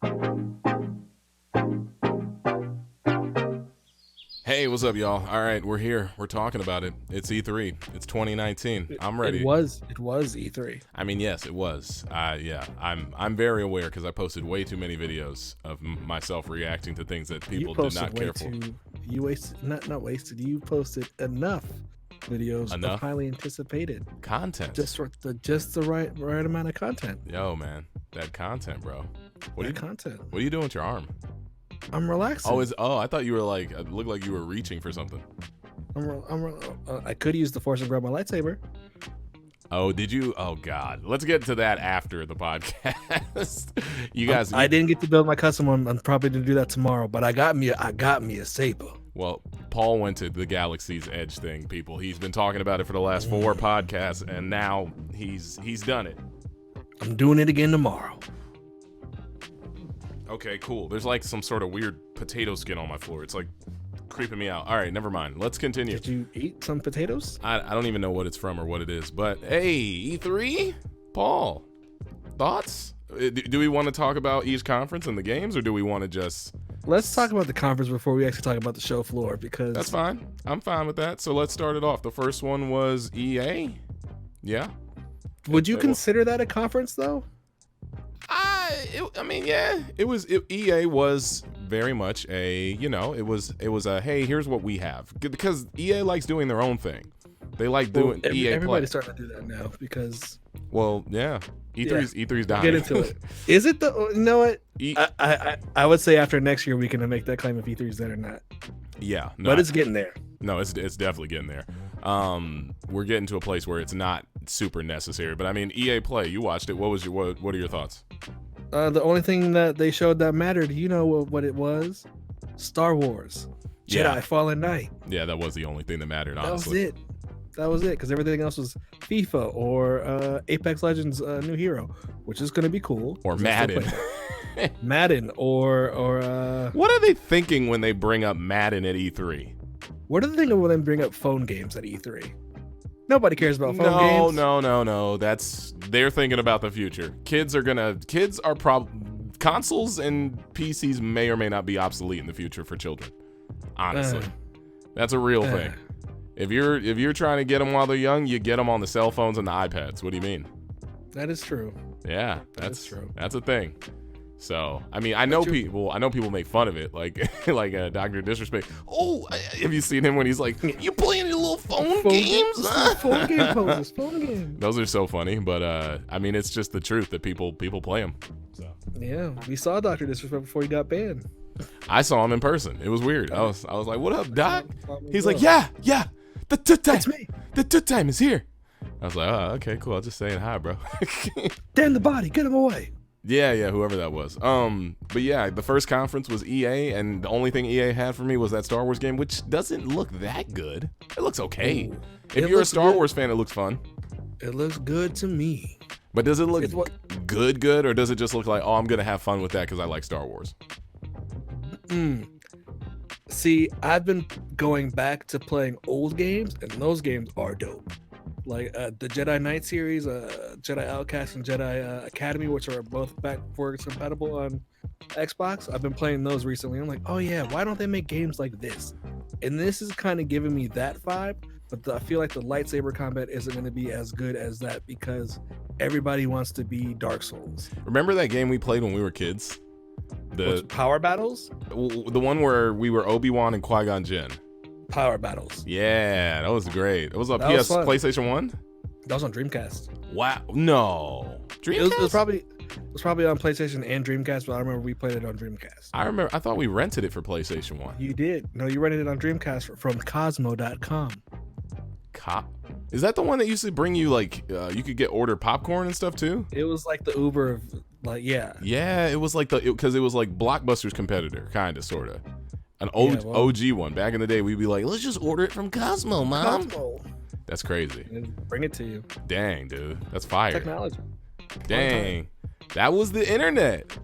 Hey, what's up, y'all? All right, we're here. We're talking about it. It's E3. It's 2019. I'm ready. It was E3. I mean, yes, it was. Yeah, I'm very aware because I posted way too many videos of myself reacting to things that people did not care for. You wasted, not wasted. You posted enough videos of highly anticipated content. Just the right amount of content. Yo, man, that content, bro. What are you doing with your arm? I'm relaxing. I thought you were like, it looked like you were reaching for something. I could use the force and grab my lightsaber. Oh, did you? Oh God, let's get to that after the podcast. You guys, I didn't get to build my custom one. I'm probably gonna do that tomorrow. But I got me a saber. Well, Paul went to the Galaxy's Edge thing, people. He's been talking about it for the last 4 podcasts, and now he's done it. I'm doing it again tomorrow. Okay, cool. There's like some sort of weird potato skin on my floor. It's like creeping me out. All right, never mind. Let's continue. Did you eat some potatoes? I don't even know what it's from or what it is. But hey, E3? Paul, thoughts? Do we want to talk about each conference and the games, or do we want to just... Let's talk about the conference before we actually talk about the show floor, because... That's fine. I'm fine with that. So let's start it off. The first one was EA. Yeah. Would you consider that a conference, though? I mean, yeah, EA was very much a, it was a, hey, here's what we have, because EA likes doing their own thing. They like doing EA. Everybody's starting to do that now because. Well, yeah, E3's dying. Get into it. Is it the? You know what? I would say after next year we can make that claim if E3's dead or not. Yeah, no, but it's getting there. No, it's definitely getting there. We're getting to a place where it's not super necessary. But I mean, EA Play, you watched it. What are your thoughts? The only thing that they showed that mattered, you know what it was? Star Wars. Jedi Fallen Knight. Yeah, that was the only thing that mattered, honestly. That was it, because everything else was FIFA or Apex Legends New Hero, which is going to be cool. Or Madden. Madden or... What are they thinking when they bring up Madden at E3? What are they thinking when they bring up phone games at E3? Nobody cares about phone games. No. They're thinking about the future. Consoles and PCs may or may not be obsolete in the future for children. Honestly, that's a real thing. If you're trying to get them while they're young, you get them on the cell phones and the iPads. What do you mean? That is true. Yeah, that's true. That's a thing. So, I mean, I know people make fun of it, like Dr. Disrespect. Oh, have you seen him when he's like, you playing your little phone games? Phone game poses, phone games. Those are so funny, but I mean, it's just the truth that people play them. So. Yeah, we saw Dr. Disrespect before he got banned. I saw him in person. It was weird. I was like, what up, Doc? He's like, yeah, the time is here. I was like, oh, okay, cool. I was just saying hi, bro. Damn the body, get him away. Yeah, whoever that was. But yeah, the first conference was EA, and the only thing EA had for me was that Star Wars game, which doesn't look that good. It looks okay. If you're a Star Wars fan, it looks fun. It looks good to me. But does it look good, or does it just look like, oh, I'm gonna have fun with that because I like Star Wars? See, I've been going back to playing old games, and those games are dope. Like the Jedi Knight series, Jedi Outcast and Jedi Academy, which are both backwards compatible on Xbox. I've been playing those recently. I'm like, oh yeah, why don't they make games like this? And this is kind of giving me that vibe, but I feel like the lightsaber combat isn't going to be as good as that because everybody wants to be Dark Souls. Remember that game we played when we were kids? The Power Battles? The one where we were Obi-Wan and Qui-Gon Jinn. Power Battles. Yeah, that was great. It was on PlayStation 1? That was on Dreamcast. Wow. No. Dreamcast? It was probably on PlayStation and Dreamcast, but I remember we played it on Dreamcast. I thought we rented it for PlayStation 1. You did. No, you rented it on Dreamcast from Cosmo.com. Is that the one that used to bring you like you could order popcorn and stuff too? It was like the Uber of Yeah, it was like because it was like Blockbuster's competitor, kind of, sort of. An OG one. Back in the day, we'd be like, let's just order it from Cosmo, Mom. Cosmo. That's crazy. Bring it to you. Dang, dude. That's fire. Technology. Dang. That was the internet.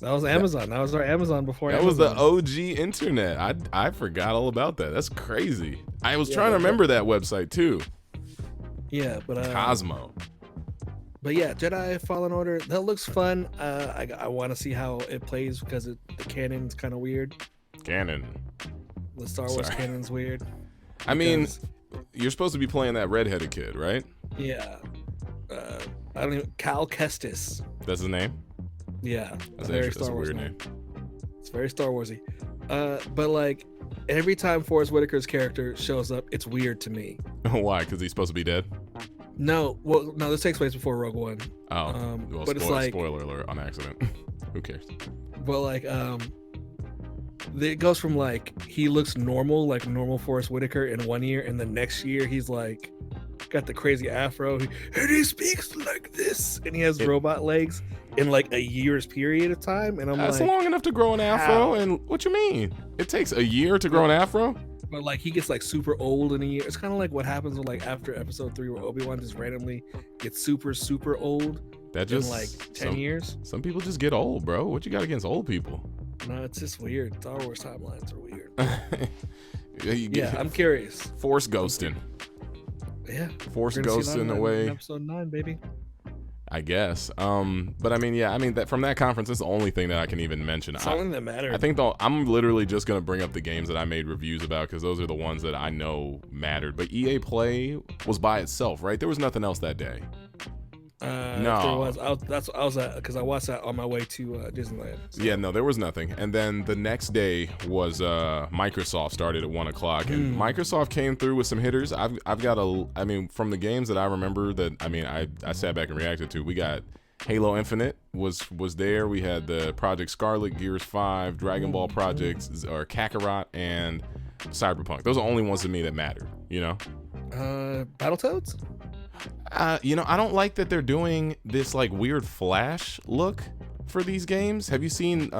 That was Amazon. That was our Amazon before That Amazon. was the OG internet. I forgot all about that. That's crazy. I was trying to remember that website too. Yeah, but Cosmo. But yeah, Jedi Fallen Order, that looks fun. I want to see how it plays because the canon's kind of weird. Canon. The Star Wars canon's weird. I mean, you're supposed to be playing that redheaded kid, right? Yeah. I don't even. Cal Kestis. That's his name? Yeah. That's a weird name. It's very Star Warsy. But like every time Forrest Whitaker's character shows up, it's weird to me. Why? Because he's supposed to be dead? No, well, no, this takes place before Rogue One. Oh, well, but it's like, spoiler alert on accident. Who cares? But like, it goes from like he looks normal, like normal Forrest Whitaker in one year, and the next year he's like got the crazy afro, and he speaks like this, and he has robot legs in like a year's period of time, and that's long enough to grow an afro. And what you mean? It takes a year to grow an afro? But like he gets like super old in a year. It's kind of like what happens with like after episode 3 where Obi-Wan just randomly gets super old. That just in like 10 years. Some people just get old, bro. What you got against old people? No, it's just weird. Star Wars timelines are weird. Yeah, I'm curious. Force ghosting. Yeah. Force ghosting away. Episode 9, baby. I guess. But I mean, yeah, I mean that from that conference, it's the only thing that I can even mention. It's something that matters. I think I'm literally just gonna bring up the games that I made reviews about because those are the ones that I know mattered. But EA Play was by itself, right? There was nothing else that day. No, I was at because I watched that on my way to Disneyland. So. Yeah, no, there was nothing. And then the next day was Microsoft started at 1:00, and Microsoft came through with some hitters. I've got I mean, from the games that I remember that I sat back and reacted to. We got Halo Infinite was there. We had the Project Scarlet, Gears 5, Dragon Ball Projects, or Kakarot, and Cyberpunk. Those are the only ones to me that mattered. You know. Battletoads. I don't like that they're doing this like weird flash look for these games. Have you seen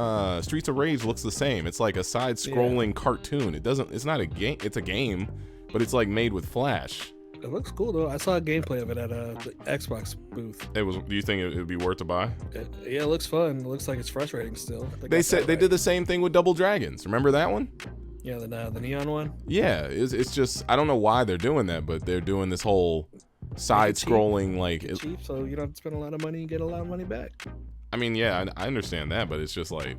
Streets of Rage? Looks the same. It's like a side-scrolling cartoon. It's not a game. It's a game, but it's like made with flash. It looks cool though. I saw a gameplay of it at the Xbox booth. Do you think it would be worth to buy? Yeah, it looks fun. It looks like it's frustrating still. They said they did the same thing with Double Dragons. Remember that one? Yeah, the neon one. Yeah, it's just I don't know why they're doing that, but they're doing this whole side-scrolling like cheap, so you don't spend a lot of money and get a lot of money back. I mean, yeah, I understand that, but it's just like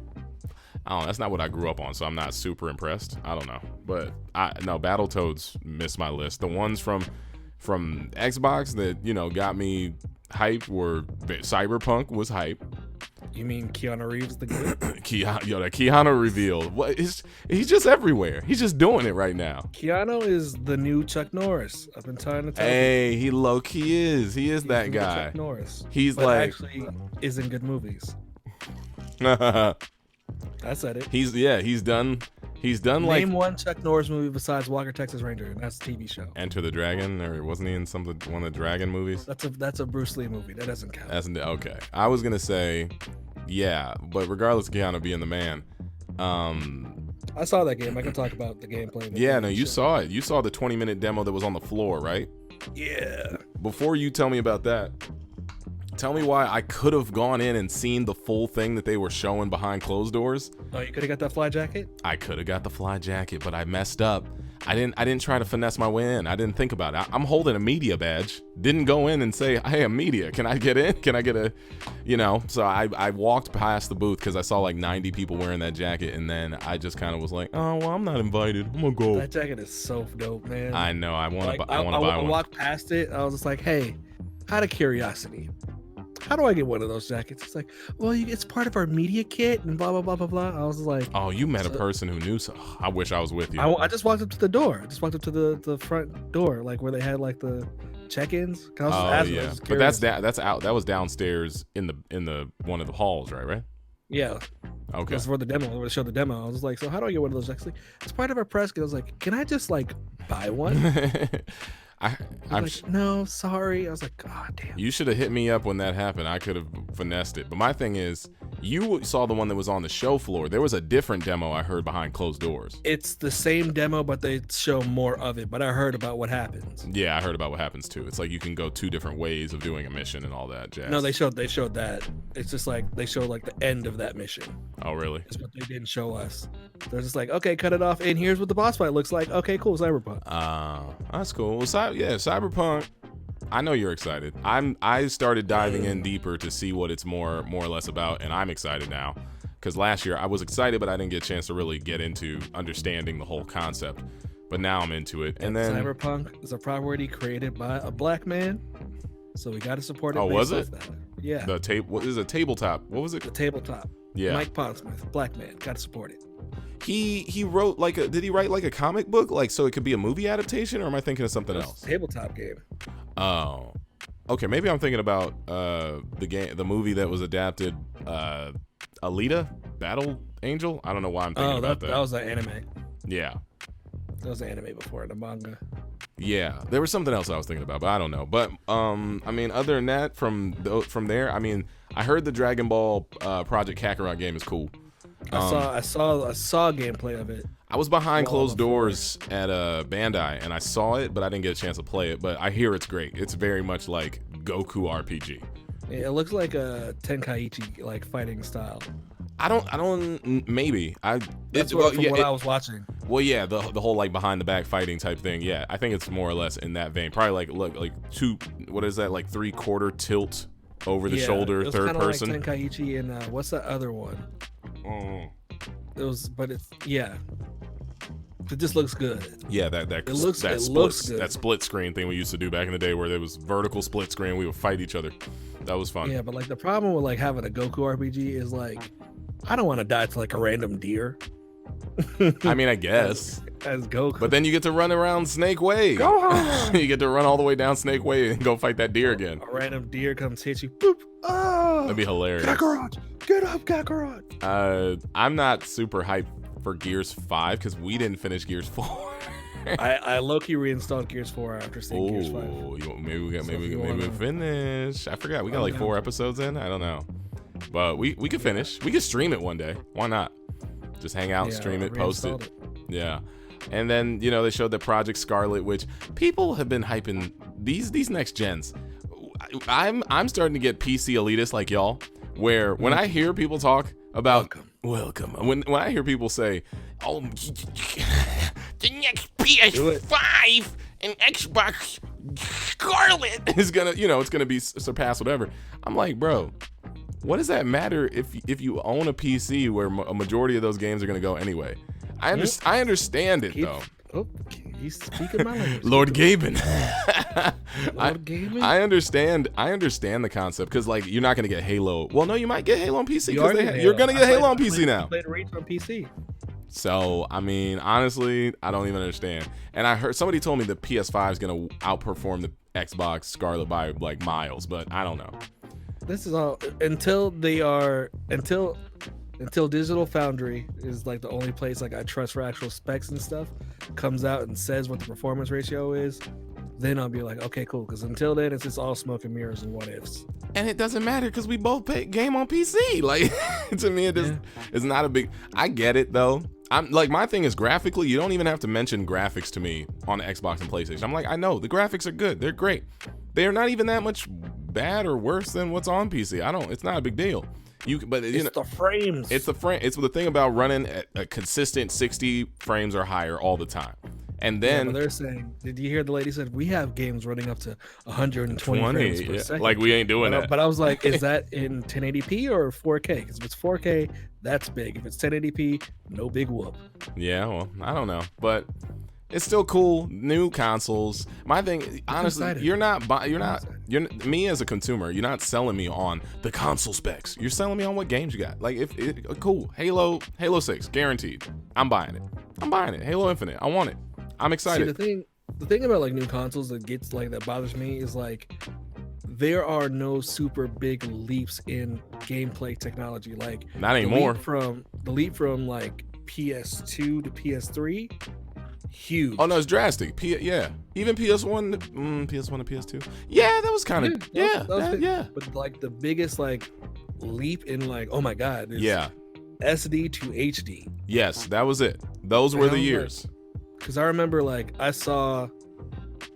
I don't know. That's not what I grew up on, so I'm not super impressed. I don't know, but Battletoads missed my list. The ones from Xbox that got me hyped were Cyberpunk was hype. You mean Keanu Reeves the good? The Keanu reveal. He's just everywhere. He's just doing it right now. Keanu is the new Chuck Norris. I've been trying to tell you. Hey, he low-key is. He's that guy. Chuck Norris. But actually is in good movies. I said it. He's done Name one Chuck Norris movie besides Walker Texas Ranger, and that's a TV show. Enter the Dragon, or wasn't he in one of the Dragon movies? That's a Bruce Lee movie. That doesn't count. Okay. I was gonna say, yeah, but regardless of Keanu being the man, I saw that game. I can talk about the gameplay. You saw it. You saw the 20-minute demo that was on the floor, right? Yeah. Before you tell me about that, tell me why I could have gone in and seen the full thing that they were showing behind closed doors. Oh, you could have got that fly jacket? I could have got the fly jacket, but I messed up. I didn't try to finesse my way in. I didn't think about it. I'm holding a media badge. Didn't go in and say, hey, I'm media. Can I get in? Can I get a, So I walked past the booth because I saw like 90 people wearing that jacket, and then I just kind of was like, oh, well, I'm not invited. I'm gonna go. That jacket is so dope, man. I know. I want to buy one. I walked past it. I was just like, hey, out of curiosity, how do I get one of those jackets? It's like, well, it's part of our media kit and blah, blah, blah, blah, blah. I was like, oh, you met a person who knew. So I wish I was with you. I just walked up to the door. I just walked up to the front door, like where they had like the check-ins. Yeah. But that's out. That was downstairs in the one of the halls, right? Yeah. Okay. That's for the demo. Where they showed the demo. I was like, so how do I get one of those jackets? It's part of our press kit. I was like, can I just like buy one? I'm like, no, sorry. I was like, God damn. You should have hit me up when that happened. I could have finessed it. But my thing is, you saw the one that was on the show floor. There was a different demo I heard behind closed doors. It's the same demo, but they show more of it. But I heard about what happens. Yeah, I heard about what happens too. It's like you can go 2 different ways of doing a mission and all that jazz. No, they showed that. It's just like they showed like the end of that mission. Oh, really? It's what they didn't show us. They're just like, okay, cut it off, and here's what the boss fight looks like. Okay, cool, Cyberpunk. That's cool. Well, Cyberpunk. I know you're excited. I started diving in deeper to see what it's more or less about, and I'm excited now. Because last year I was excited, but I didn't get a chance to really get into understanding the whole concept. But now I'm into it. And then Cyberpunk is a property created by a black man, so we got to support it. Oh, was it? That. Yeah. What is a tabletop? What was it? The tabletop. Yeah. Mike Pondsmith, black man, got to support it. He wrote did he write like a comic book, like so it could be a movie adaptation, or am I thinking of something else? Tabletop game. Oh, okay. Maybe I'm thinking about the movie that was adapted, Alita, Battle Angel. I don't know why I'm thinking about that. That was an anime. Yeah. That was an anime before the manga. Yeah, there was something else I was thinking about, but I don't know. But I mean, other than that, from there, I mean, I heard the Dragon Ball Project Kakarot game is cool. I saw gameplay of it. I was behind closed doors at Bandai, and I saw it, but I didn't get a chance to play it. But I hear it's great. It's very much like Goku RPG. It looks like a Tenkaichi like fighting style. I don't maybe That's what I was watching. Well, yeah, the whole like behind the back fighting type thing. Yeah, I think it's more or less in that vein. Probably like two. What is that? Like 3/4 tilt over the shoulder, third person. Like Tenkaichi and what's that other one? It was, but it's It just looks good. Yeah, that looks good. That split screen thing we used to do back in the day, where there was vertical split screen. We would fight each other. That was fun. Yeah, but like the problem with like having a Goku RPG is like, I don't want to die to like a random deer. I mean, I guess as Goku, but then you get to run around Snake Way. You get to run all the way down Snake Way and go fight that deer again. A random deer comes hit you. Boop. Oh, that'd be hilarious. Kakarot, get up, Kakarot. I'm not super hyped for Gears 5 because we didn't finish Gears 4. I low-key reinstalled Gears 4 after seeing Gears 5. Maybe we finish. I forgot. We got like 4 episodes in. I don't know. But we could finish. We could stream it one day. Why not? Just hang out, stream it, post it. Yeah. And then, they showed the Project Scarlet, which people have been hyping these next gens. I'm starting to get PC elitist like y'all, where when I hear people talk about welcome. When I hear people say, "Oh, the next PS5 and Xbox Scarlet is gonna, it's gonna be surpass whatever," I'm like, bro, what does that matter if you own a PC where a majority of those games are gonna go anyway? I understand it though. Oh, he's speaking my language. Lord Gaben. Lord Gaben? I understand the concept because like you're not gonna get Halo. Well, no, you might get Halo on PC because you're gonna get Halo on PC now. I played Reach on PC. So I mean, honestly, I don't even understand. And I heard somebody told me the PS5 is gonna outperform the Xbox Scarlet by like miles, but I don't know. This is all until Digital Foundry is like the only place like I trust for actual specs and stuff, comes out and says what the performance ratio is, then I'll be like, okay, cool. Because until then, it's just all smoke and mirrors and what ifs. And it doesn't matter because we both play game on PC. Like to me, it's not a big. I get it though. I'm like, my thing is graphically, you don't even have to mention graphics to me on Xbox and PlayStation. I'm like, I know the graphics are good. They're great. They're not even that much bad or worse than what's on PC. It's not a big deal. It's the frames. It's the thing about running at a consistent 60 frames or higher all the time. And then they're saying, did you hear the lady said we have games running up to 120 frames per second? Like we ain't doing that. But I was like, is that in 1080p or 4K? Because if it's 4K, that's big. If it's 1080p, no big whoop. Yeah, well, I don't know, but it's still cool. New consoles. My thing, honestly, you're me as a consumer. You're not selling me on the console specs. You're selling me on what games you got. Like cool, Halo 6, guaranteed. I'm buying it. Halo Infinite, I want it. I'm excited. See, the thing about like new consoles that bothers me is like there are no super big leaps in gameplay technology. Like not anymore. The leap from like PS2 to PS3. Huge. Oh no, it's drastic. Even PS1 to PS2. Yeah, that was kind of yeah. But like the biggest like leap in like, oh my god, is SD to HD. Yes, that was it. Those were the years. Because I remember like I saw,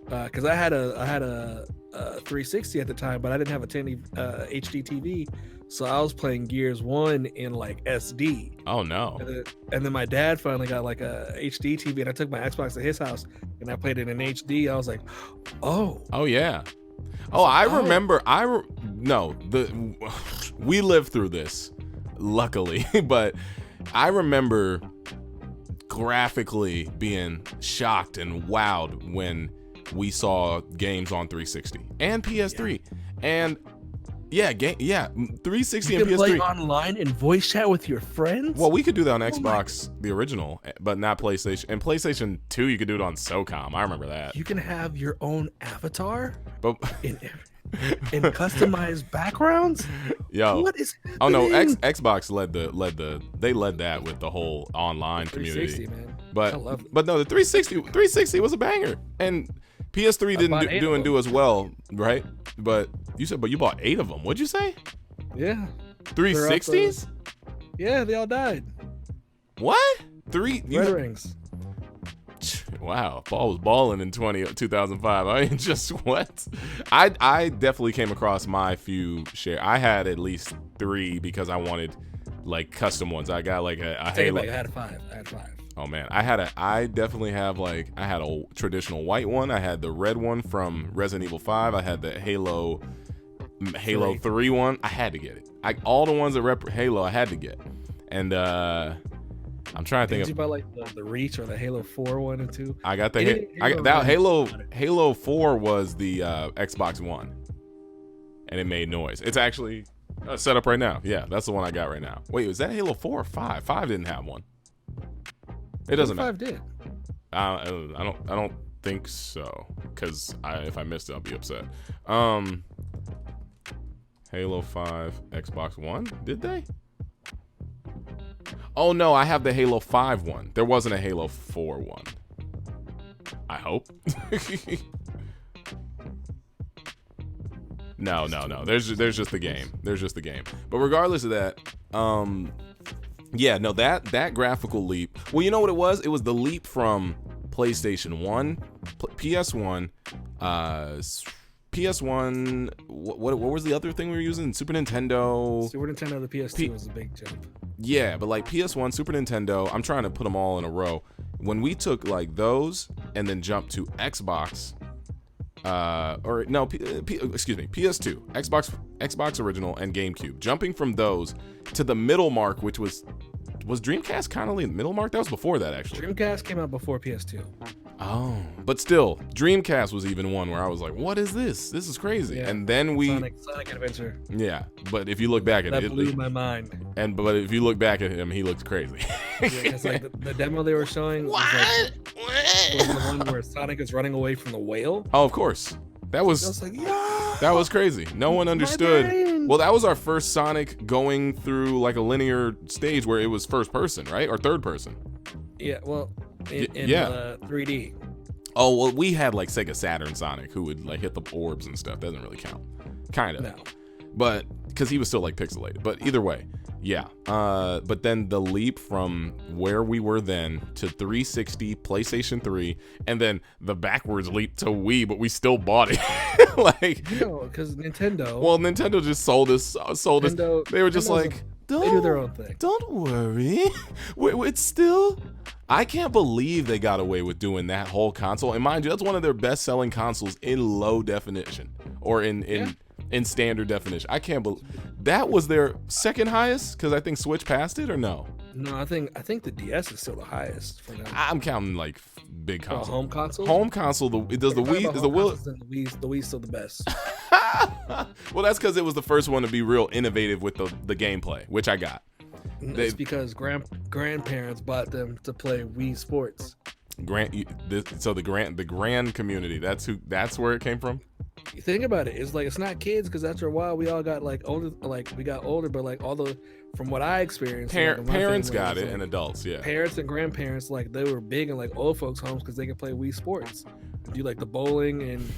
because I had a 360 at the time, but I didn't have a 10 HD TV, so I was playing Gears 1 in like SD. Oh no! And then my dad finally got like a HD TV, and I took my Xbox to his house and I played it in HD. I was like, oh yeah. Oh, I remember. We lived through this, luckily, but I remember graphically being shocked and wowed when we saw games on 360 and PS3, and 360 and PS3. Play online and voice chat with your friends. Well, we could do that on Xbox, the original, but not PlayStation. And PlayStation 2, you could do it on SOCOM. I remember that. You can have your own avatar, but in customized backgrounds. Yo, what is happening? Oh no, Xbox led that with the whole online community. Man. But no, the 360 was a banger, and PS3 didn't do as well, right? But you bought 8 of them. What'd you say? Yeah. 360s? Yeah, they all died. What? Red Rings. Wow, Paul was balling in 2005. I mean, just what? I definitely came across my few share. I had at least 3 because I wanted like custom ones. I got like a Halo. I had 5. Oh man, I had a traditional white one. I had the red one from Resident Evil 5. I had the Halo 3 one. I had to get it. All the ones that rep Halo, I had to get. And I'm trying to think. Did you buy like the Reach or the Halo 4 1 and 2? I got the Halo 4 was the Xbox One, and it made noise. It's actually set up right now. Yeah, that's the one I got right now. Wait, was that Halo 4 or 5? 5 didn't have one. It doesn't matter. 5 did. I don't think so, because if I missed it, I'll be upset. Halo 5 Xbox One, did they? Oh no, I have the Halo 5 one. There wasn't a Halo 4 one. I hope. No. There's just the game. But regardless of that, that graphical leap. Well, you know what it was? It was the leap from PlayStation 1, PS1, PS1. What was the other thing we were using? Super Nintendo. The PS2 was a big jump. Yeah, but like PS1, Super Nintendo, I'm trying to put them all in a row. When we took like those and then jumped to Xbox, PS2, Xbox original and GameCube, jumping from those to the middle mark, which was Dreamcast kind of in the middle mark? That was before that, actually. Dreamcast came out before PS2. Oh, but still, Dreamcast was even one where I was like, what is this? This is crazy. Yeah. And then Sonic Adventure. Yeah, but if you look back at it, that blew my mind. But if you look back at him, he looks crazy. Yeah, it's like the demo they were showing was the one where Sonic is running away from the whale. Oh, of course. That was like, yeah. That was crazy. No one understood. Well, that was our first Sonic going through like a linear stage where it was first person, right? Or third person. Yeah, well, in 3D. Oh, well, we had like Sega Saturn Sonic who would like hit the orbs and stuff. Doesn't really count. Kind of. No. But because he was still like pixelated. But either way, yeah. But then the leap from where we were then to 360, PlayStation 3, and then the backwards leap to Wii, but we still bought it. Because Nintendo. Well, Nintendo just sold us. They were just like, they do their own thing. Don't worry. It's still. I can't believe they got away with doing that whole console. And mind you, that's one of their best-selling consoles in low definition or in standard definition. I can't believe that was their second highest, because I think Switch passed it, or no? No, I think the DS is still the highest for them. I'm counting like big console. Home console. Home console. The Wii is the Wii's still the best. Well, that's because it was the first one to be real innovative with the gameplay, which I got. It's because grandparents bought them to play Wii Sports. The grand community. That's where it came from. You think about it, it's not kids, because after a while we all got older, but from what I experienced, parents got it and adults, yeah. Parents and grandparents, they were big in old folks' homes because they could play Wii Sports. Do the bowling and.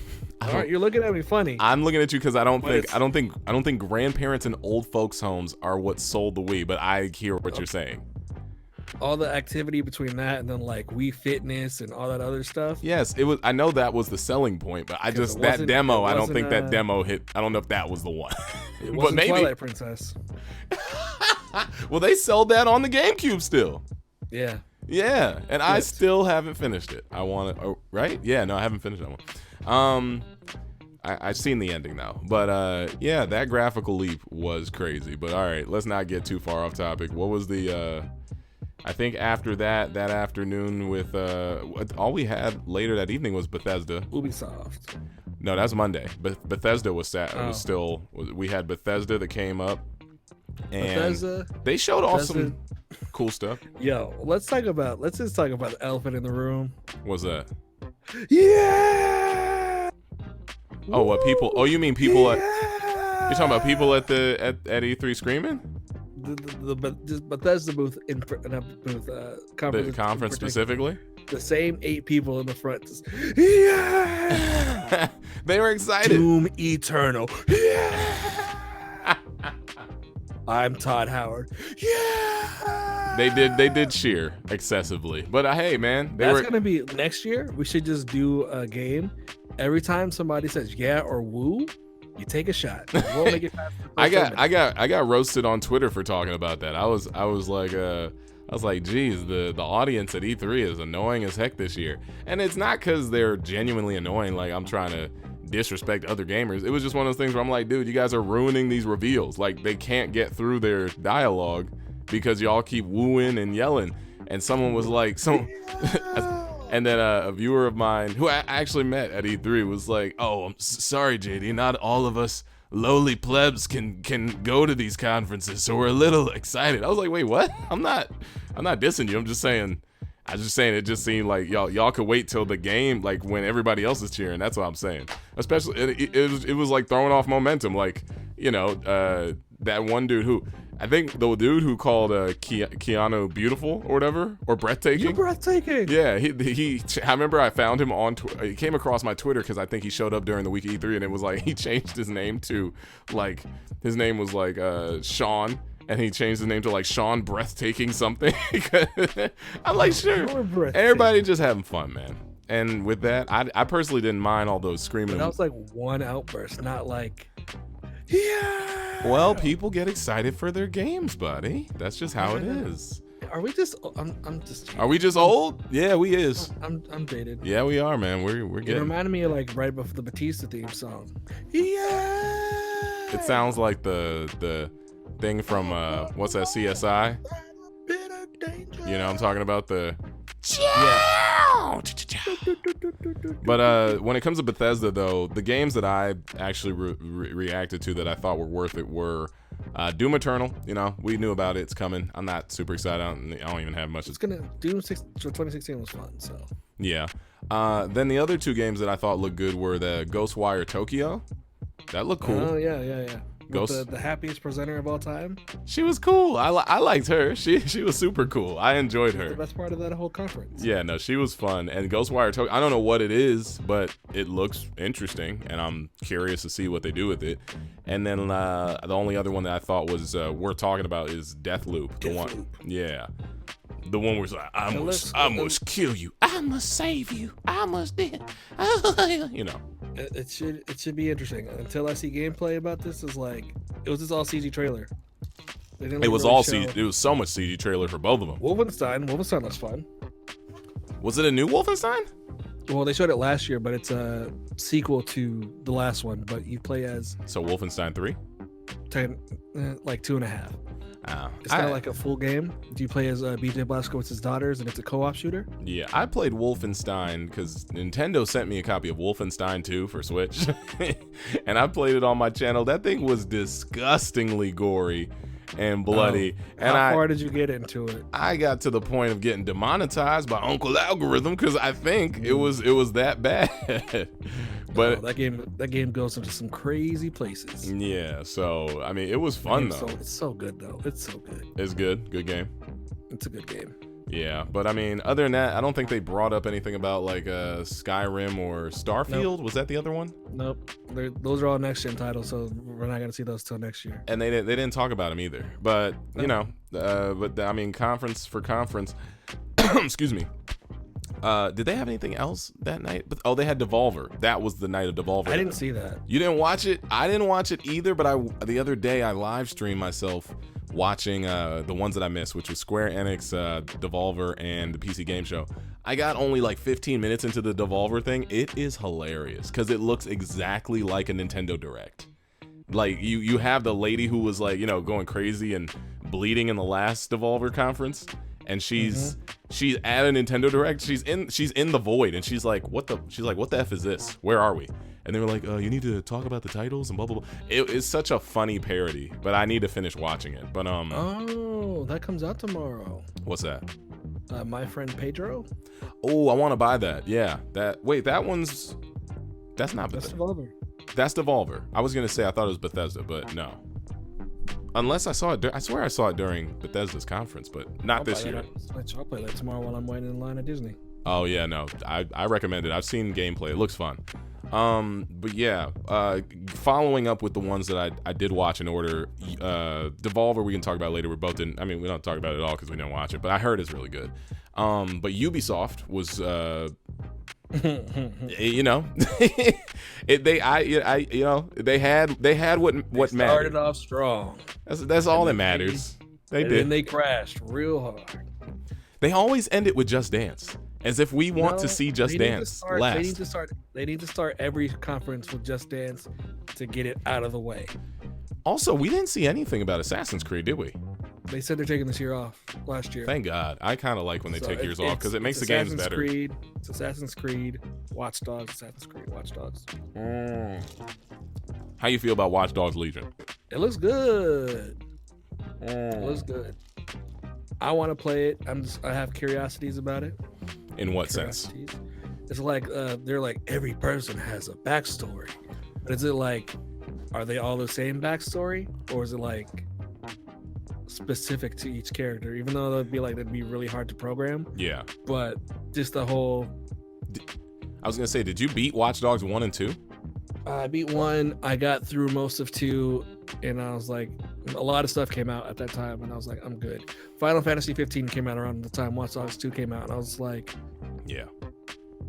All right, you're looking at me funny. I'm looking at you because I don't think grandparents and old folks' homes are what sold the Wii, but I hear what you're saying. All the activity between that and then Wii Fitness and all that other stuff. Yes, it was. I know that was the selling point, but I don't think that demo hit. I don't know if that was the one. It wasn't, but maybe Twilight Princess. Well, they sold that on the GameCube still. Yeah. Yeah, and I still haven't finished it. I want to, right? Yeah, no, I haven't finished that one. I've seen the ending now, but yeah, that graphical leap was crazy. But all right, let's not get too far off topic. What was the I think after that afternoon with all we had later that evening was Bethesda. Ubisoft. No, that's Monday. But Bethesda was was still. We had Bethesda that came up, and Bethesda, they showed off some cool stuff. Yo, let's just talk about the elephant in the room. What's that? Yeah. Oh, what people? Oh, you mean people at? You're talking about people at E3 screaming? The Bethesda booth conference. The conference specifically. The same 8 people in the front. Just, yeah. They were excited. Doom Eternal. Yeah. I'm Todd Howard. Yeah. They did cheer excessively, but hey, man, that's gonna be next year. We should just do a game. Every time somebody says yeah or woo, you take a shot. We'll make it past I got roasted on Twitter for talking about that. I was like, geez, the audience at E3 is annoying as heck this year. And it's not because they're genuinely annoying, like I'm trying to disrespect other gamers. It was just one of those things where I'm like, dude, you guys are ruining these reveals. Like, they can't get through their dialogue because y'all keep wooing and yelling. And someone was like, and then a viewer of mine who I actually met at E3 was like, oh, I'm sorry, JD, not all of us lowly plebs can go to these conferences, so we're a little excited. I was like, wait, what? I'm not dissing you. I'm just saying it just seemed like y'all could wait till the game, like when everybody else is cheering. That's what I'm saying. Especially it was like throwing off momentum. Like, you know, that one dude who I think the dude who called Keanu beautiful or whatever, or breathtaking. You're breathtaking. Yeah, he. I remember I found him on. He came across my Twitter because I think he showed up during the week of E3, and it was like he changed his name to like his name was like Sean, and he changed his name to like Sean Breathtaking something. I'm like, sure, everybody just having fun, man. And with that, I personally didn't mind all those screaming. But that was like one outburst, not like. Yeah. Well, people get excited for their games, buddy. That's just how it is. Are we just? I'm just. Are we just old? Yeah, we is. I'm dated. Yeah, we are, man. We're getting. It reminded me of like right before the Batista theme song. Yeah. It sounds like the thing from what's that, CSI? You know, I'm talking about the. Yeah. But when it comes to Bethesda, though, the games that I actually reacted to that I thought were worth it were Doom Eternal. You know, we knew about it. It's coming. I'm not super excited. I don't even have much. Doom 2016 was fun. So yeah. Then the other 2 games that I thought looked good were the Ghostwire Tokyo. That looked cool. Oh yeah. The happiest presenter of all time. She was cool. I liked her. She was super cool. I enjoyed her. The best part of that whole conference. Yeah, no, she was fun. And Ghostwire Tokyo, I don't know what it is, but it looks interesting, and I'm curious to see what they do with it. And then the only other one that I thought was worth talking about is Deathloop. The one, yeah, the one where it's like, I must kill you, I must save you, I must you know. It should be interesting. Until I see gameplay about this, it was just all CG trailer. It was all CG. It was so much CG trailer for both of them. Wolfenstein looks fun. Was it a new Wolfenstein? Well, they showed it last year, but it's a sequel to the last one. But you play as Wolfenstein 3, like 2.5. It's not like a full game. Do you play as BJ Blazkowicz's daughters, and it's a co-op shooter? Yeah, I played Wolfenstein because Nintendo sent me a copy of Wolfenstein 2 for Switch, and I played it on my channel. That thing was disgustingly gory and bloody. How far did you get into it? I got to the point of getting demonetized by Uncle Algorithm because I think it was that bad. But that game goes into some crazy places. Yeah, so I mean, it was fun though. It's so good though. It's so good. It's good game. It's a good game. Yeah, but I mean, other than that, I don't think they brought up anything about like Skyrim or Starfield. Nope. Was that the other one? Nope. Those are all next gen titles, so we're not gonna see those till next year. And they didn't talk about them either. But you know, I mean, conference for conference. Excuse me. Did they have anything else that night? But they had Devolver. That was the night of Devolver. I didn't see that. You didn't watch it? I didn't watch it either. But the other day I live streamed myself watching the ones that I missed, which was Square Enix, Devolver, and the PC Game Show. I got only like 15 minutes into the Devolver thing. It is hilarious because it looks exactly like a Nintendo Direct. Like you have the lady who was like, going crazy and bleeding in the last Devolver conference, and she's at a Nintendo Direct. She's in the void, and she's like, what the F is this? Where are we? And they were like, you need to talk about the titles and blah blah blah. It is such a funny parody, but I need to finish watching it. But oh, that comes out tomorrow. What's that? My Friend Pedro. Oh, I want to buy that. Yeah, that's not That's Bethesda. Devolver. That's Devolver. I was gonna say I thought it was Bethesda, but no. Unless I saw it. I swear I saw it during Bethesda's conference, but not this year. I'll play that tomorrow while I'm waiting in line at Disney. Oh yeah, no, I recommend it. I've seen gameplay. It looks fun. But yeah, following up with the ones that I did watch in order. Devolver we can talk about later. We don't talk about it at all because we didn't watch it, but I heard it's really good. But Ubisoft was they had what mattered. Started off strong. That's all that matters. They did. And they crashed real hard. They always end it with Just Dance, as if we want to see Just Dance last. They need to start every conference with Just Dance to get it out of the way. Also, we didn't see anything about Assassin's Creed, did we? They said they're taking this year off last year. Thank God. I kind of like when they take years off because it makes the games better. It's Assassin's Creed, Watch Dogs, Assassin's Creed, Watch Dogs. How you feel about Watch Dogs Legion? It looks good. It looks good. I want to play it. I have curiosities about it. In what sense? It's like they're like every person has a backstory, but is it like, are they all the same backstory, or is it like specific to each character? Even though that'd be really hard to program. Yeah. But just the whole. I was gonna say, did you beat Watch Dogs 1 and 2? I beat 1. I got through most of 2, and I was like, a lot of stuff came out at that time, and I was like, I'm good. Final Fantasy 15 came out around the time Watch Dogs 2 came out, and I was like, yeah,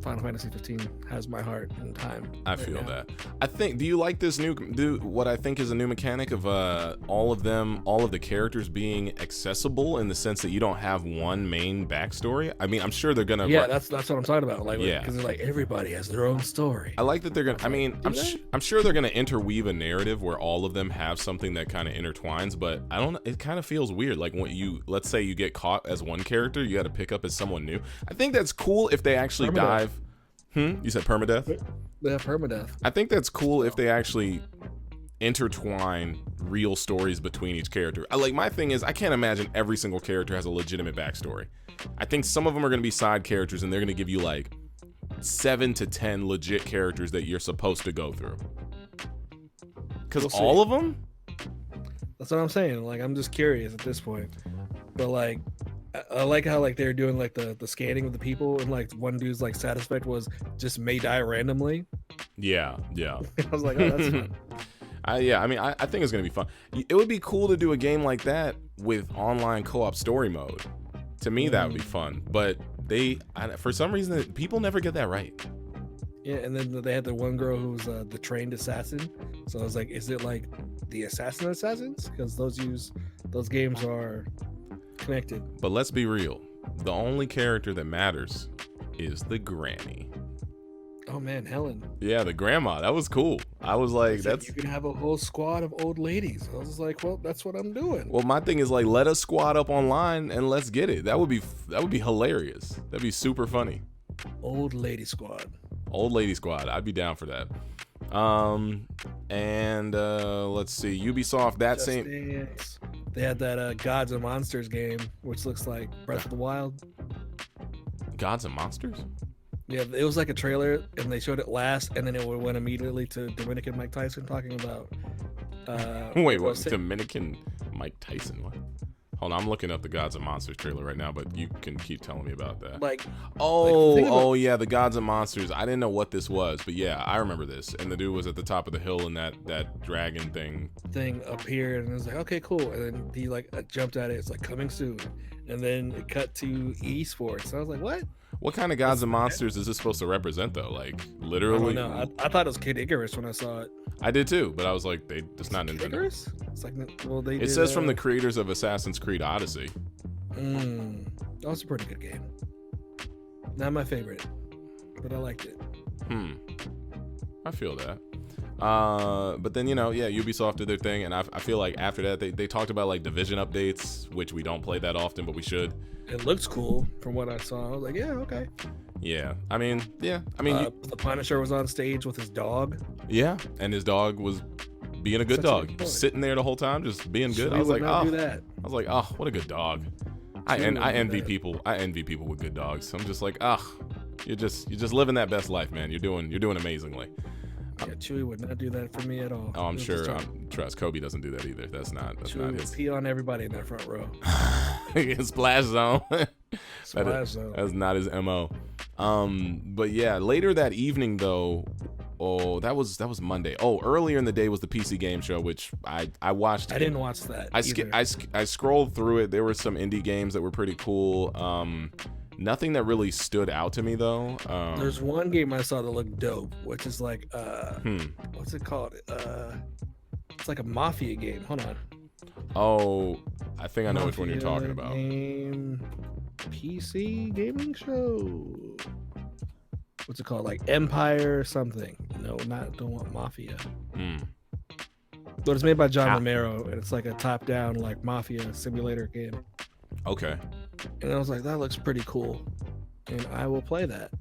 Final Fantasy 15 has my heart and time. I feel that. I think. Do you like this what I think is a new mechanic of all of the characters being accessible in the sense that you don't have one main backstory? I mean, I'm sure they're gonna. Yeah, that's what I'm talking about. Like, because they're like everybody has their own story. I like that they're gonna. I mean, I'm sure they're gonna interweave a narrative where all of them have something that kind of intertwines. But I don't. It kind of feels weird. Like when let's say you get caught as one character, you got to pick up as someone new. I think that's cool if they actually dive. You said permadeath? Yeah, permadeath. I think that's cool if they actually intertwine real stories between each character. My thing is, I can't imagine every single character has a legitimate backstory. I think some of them are going to be side characters, and they're going to give you like 7 to 10 legit characters that you're supposed to go through. Because all of them? That's what I'm saying. Like, I'm just curious at this point. But like, I like how like they're doing like the scanning of the people, and like one dude's like side effect was just may die randomly. Yeah. I was like, oh, that's fun. I think it's gonna be fun. It would be cool to do a game like that with online co-op story mode. To me, that would be fun. But for some reason, people never get that right. Yeah, and then they had the one girl who was the trained assassin. So I was like, is it like the assassins? Because those games are connected. But let's be real. The only character that matters is the granny. Oh man, Helen. Yeah, the grandma. That was cool. I was like, you can have a whole squad of old ladies. I was like, well, that's what I'm doing. Well, my thing is like, let us squad up online and let's get it. That would be hilarious. That'd be super funny. Old lady squad. I'd be down for that. Let's see, Ubisoft, that Just same Dance. They had that Gods and Monsters game, which looks like Breath of the Wild. Gods and Monsters? Yeah, it was like a trailer, and they showed it last, and then it went immediately to Dominican Mike Tyson talking about. Wait, what? Dominican Mike Tyson? What? Hold on, I'm looking up the Gods and Monsters trailer right now, but you can keep telling me about that. Yeah, the Gods and Monsters. I didn't know what this was, but yeah, I remember this. And the dude was at the top of the hill, and that dragon thing appeared, and it was like, okay, cool. And then he like jumped at it. It's like coming soon, and then it cut to esports. I was like, what? What kind of gods and monsters is this supposed to represent, though? Like, I literally? don't know. I thought it was Kid Icarus when I saw it. I did too, but I was like, it's not Kid Nintendo. Icarus? It's like, well, they. It says from the creators of Assassin's Creed Odyssey. That was a pretty good game. Not my favorite, but I liked it. I feel that. But then, Ubisoft did their thing, and I feel like after that, they talked about like Division updates, which we don't play that often, but we should. It looks cool from what I saw. I was like, yeah, okay. Yeah. The Punisher was on stage with his dog. Yeah, and his dog was being a good dog. Sitting there the whole time, just being good. I was like, oh, what a good dog. I envy people. I envy people with good dogs. I'm just like, you're just living that best life, man. You're doing amazingly. Yeah, Chewy would not do that for me at all. Oh, I'm sure. Trust Kobe doesn't do that either. That's not his. Pee on everybody in that front row. Splash zone. Splash zone. That's not his MO. But yeah, later that evening though. Oh, that was Monday. Oh, earlier in the day was the PC game show, which I watched. I didn't watch that. I scrolled through it. There were some indie games that were pretty cool. Nothing that really stood out to me though. There's one game I saw that looked dope, which is like what's it called? It's like a mafia game. Hold on. Oh, I think I know which one you're talking about. PC gaming show. What's it called? Like Empire something. No, don't want Mafia. But it's made by John Romero, and it's like a top-down like Mafia simulator game. Okay. And I was like, that looks pretty cool, and I will play that.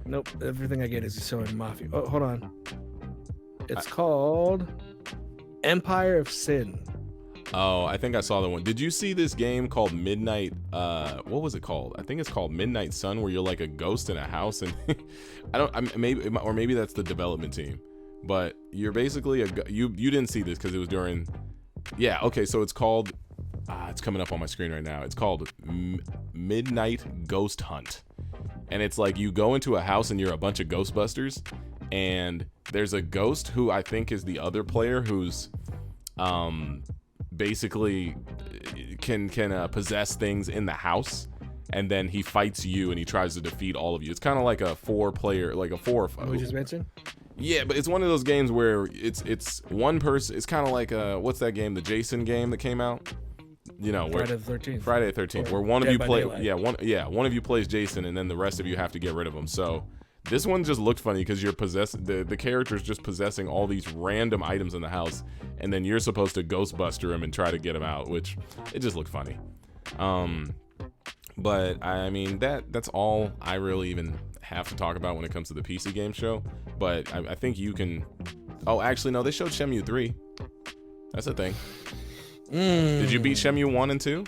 Nope, everything I get is showing Mafia. Oh, hold on. It's called Empire of Sin. Oh, I think I saw the one. Did you see this game called Midnight? What was it called? I think it's called Midnight Sun, where you're like a ghost in a house, and maybe that's the development team. But you're basically you didn't see this because it was during. Yeah. Okay. So it's called. It's coming up on my screen right now. It's called Midnight Ghost Hunt, and it's like you go into a house and you're a bunch of Ghostbusters, and there's a ghost who I think is the other player who's basically can possess things in the house, and then he fights you and he tries to defeat all of you. It's kind of like a 4-player, like a 4 or 5. We just mentioned. Yeah, but it's one of those games where it's one person. It's kind of like what's that game? The Jason game that came out. Friday the 13th. Friday the 13th, where one of you play. One of you plays Jason, and then the rest of you have to get rid of him. So this one just looked funny because you're the character's just possessing all these random items in the house, and then you're supposed to Ghostbuster him and try to get him out, which it just looked funny. But I mean that's all I really even have to talk about when it comes to the PC game show. But I think you can. Oh, actually no, they showed Shenmue 3. That's a thing. Did you beat Shenmue 1 and 2?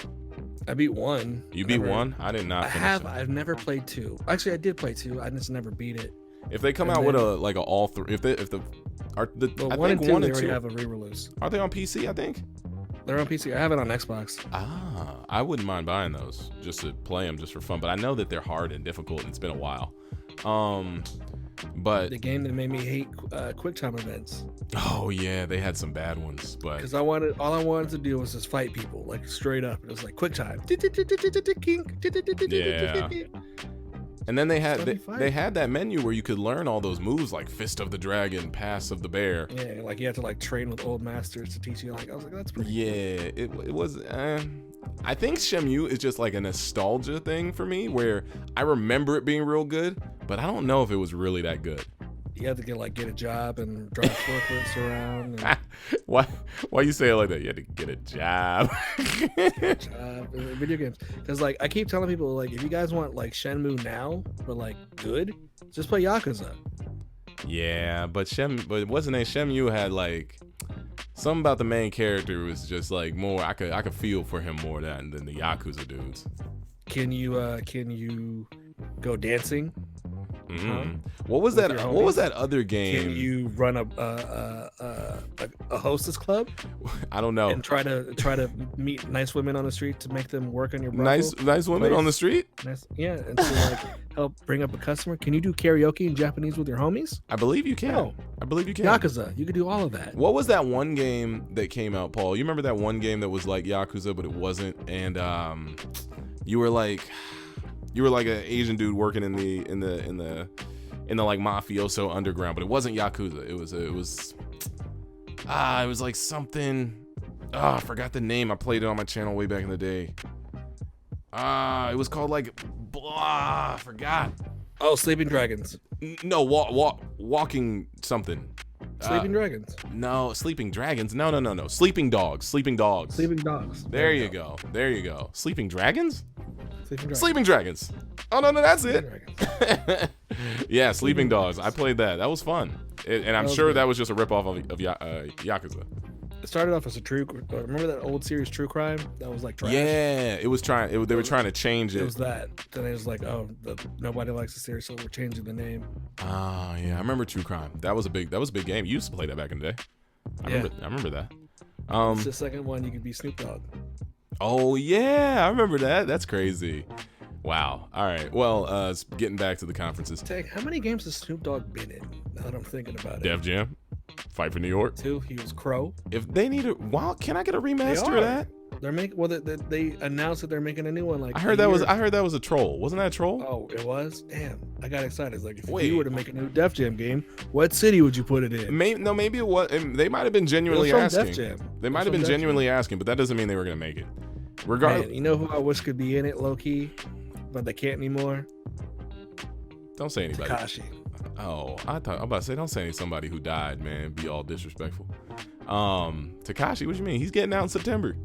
I beat 1. You beat 1? I did not finish it. I've never played 2. Actually, I did play 2. I just never beat it. If they come out with a all 3, I think 1 and 2 they already have a re-release. Are they on PC? I think they're on PC. I have it on Xbox. I wouldn't mind buying those just to play them just for fun. But I know that they're hard and difficult, and it's been a while. But the game that made me hate QuickTime events. Oh yeah, they had some bad ones, but because all I wanted to do was just fight people, like straight up. It was like QuickTime. Yeah. And then they had that menu where you could learn all those moves like Fist of the Dragon, Pass of the Bear. Yeah, like you had to like train with old masters to teach you. Like I was like, that's pretty. Yeah, cool. It was. I think Shenmue is just like a nostalgia thing for me, where I remember it being real good, but I don't know if it was really that good. You had to get a job and drive forklifts around. And Why you say it like that? You had to get a job. Video games, because like I keep telling people, like if you guys want like Shenmue now, but like good, just play Yakuza. Yeah, but what's the name? Shenmue had like something about the main character was just like more. I could feel for him more than the Yakuza dudes. Can you go dancing? Mm-hmm. What was that? What was that other game? Can you run a hostess club? I don't know. And try to meet nice women on the street to make them work on your nice women on the street. Yeah, and to like help bring up a customer. Can you do karaoke in Japanese with your homies? I believe you can. No. I believe you can. Yakuza, you could do all of that. What was that one game that came out, Paul? You remember that one game that was like Yakuza, but it wasn't, and you were You were like an Asian dude working in the like mafioso underground, but it wasn't Yakuza. It was like something. I forgot the name. I played it on my channel way back in the day. It was called like blah. I forgot. Oh, Sleeping Dragons. No, walking something. Sleeping Dragons. No, Sleeping Dragons. No. Sleeping Dogs. Sleeping Dogs. Sleeping Dogs. There you go. There you go. Sleeping Dragons? Sleeping Dragons. Sleeping Dragons. Oh, no, that's it. Yeah, Sleeping Dogs. I played that. That was fun. And I'm sure that was just a ripoff of Yakuza. It started off as a true. Remember that old series True Crime? That was like trash. Yeah, it was trying. They were trying to change it. It was that. Then it was like, oh, nobody likes the series, so we're changing the name. Yeah, I remember True Crime. That was a big game. You used to play that back in the day. I remember that. It's the second one. You could be Snoop Dogg. Oh yeah, I remember that. That's crazy. Wow. All right. Well, getting back to the conferences. Tag, how many games has Snoop Dogg been in? Now that I'm thinking about it. Def Jam, Fight for New York. 2. He was Crow. If they need can I get a remaster of that? They're making. Well, they announced that they're making a new one. Like I heard that was a troll. Wasn't that a troll? Oh, it was. Damn, I got excited. It's like if you were to make a new Def Jam game, what city would you put it in? Maybe it was. They might have been genuinely asking. Def Jam. They might have been genuinely asking, but that doesn't mean they were gonna make it. Regardless, you know who I wish could be in it, low key, but they can't anymore. Don't say anybody. Takashi. Oh, I'm about to say, don't say somebody who died, man. Be all disrespectful. Takashi, what you mean? He's getting out in September.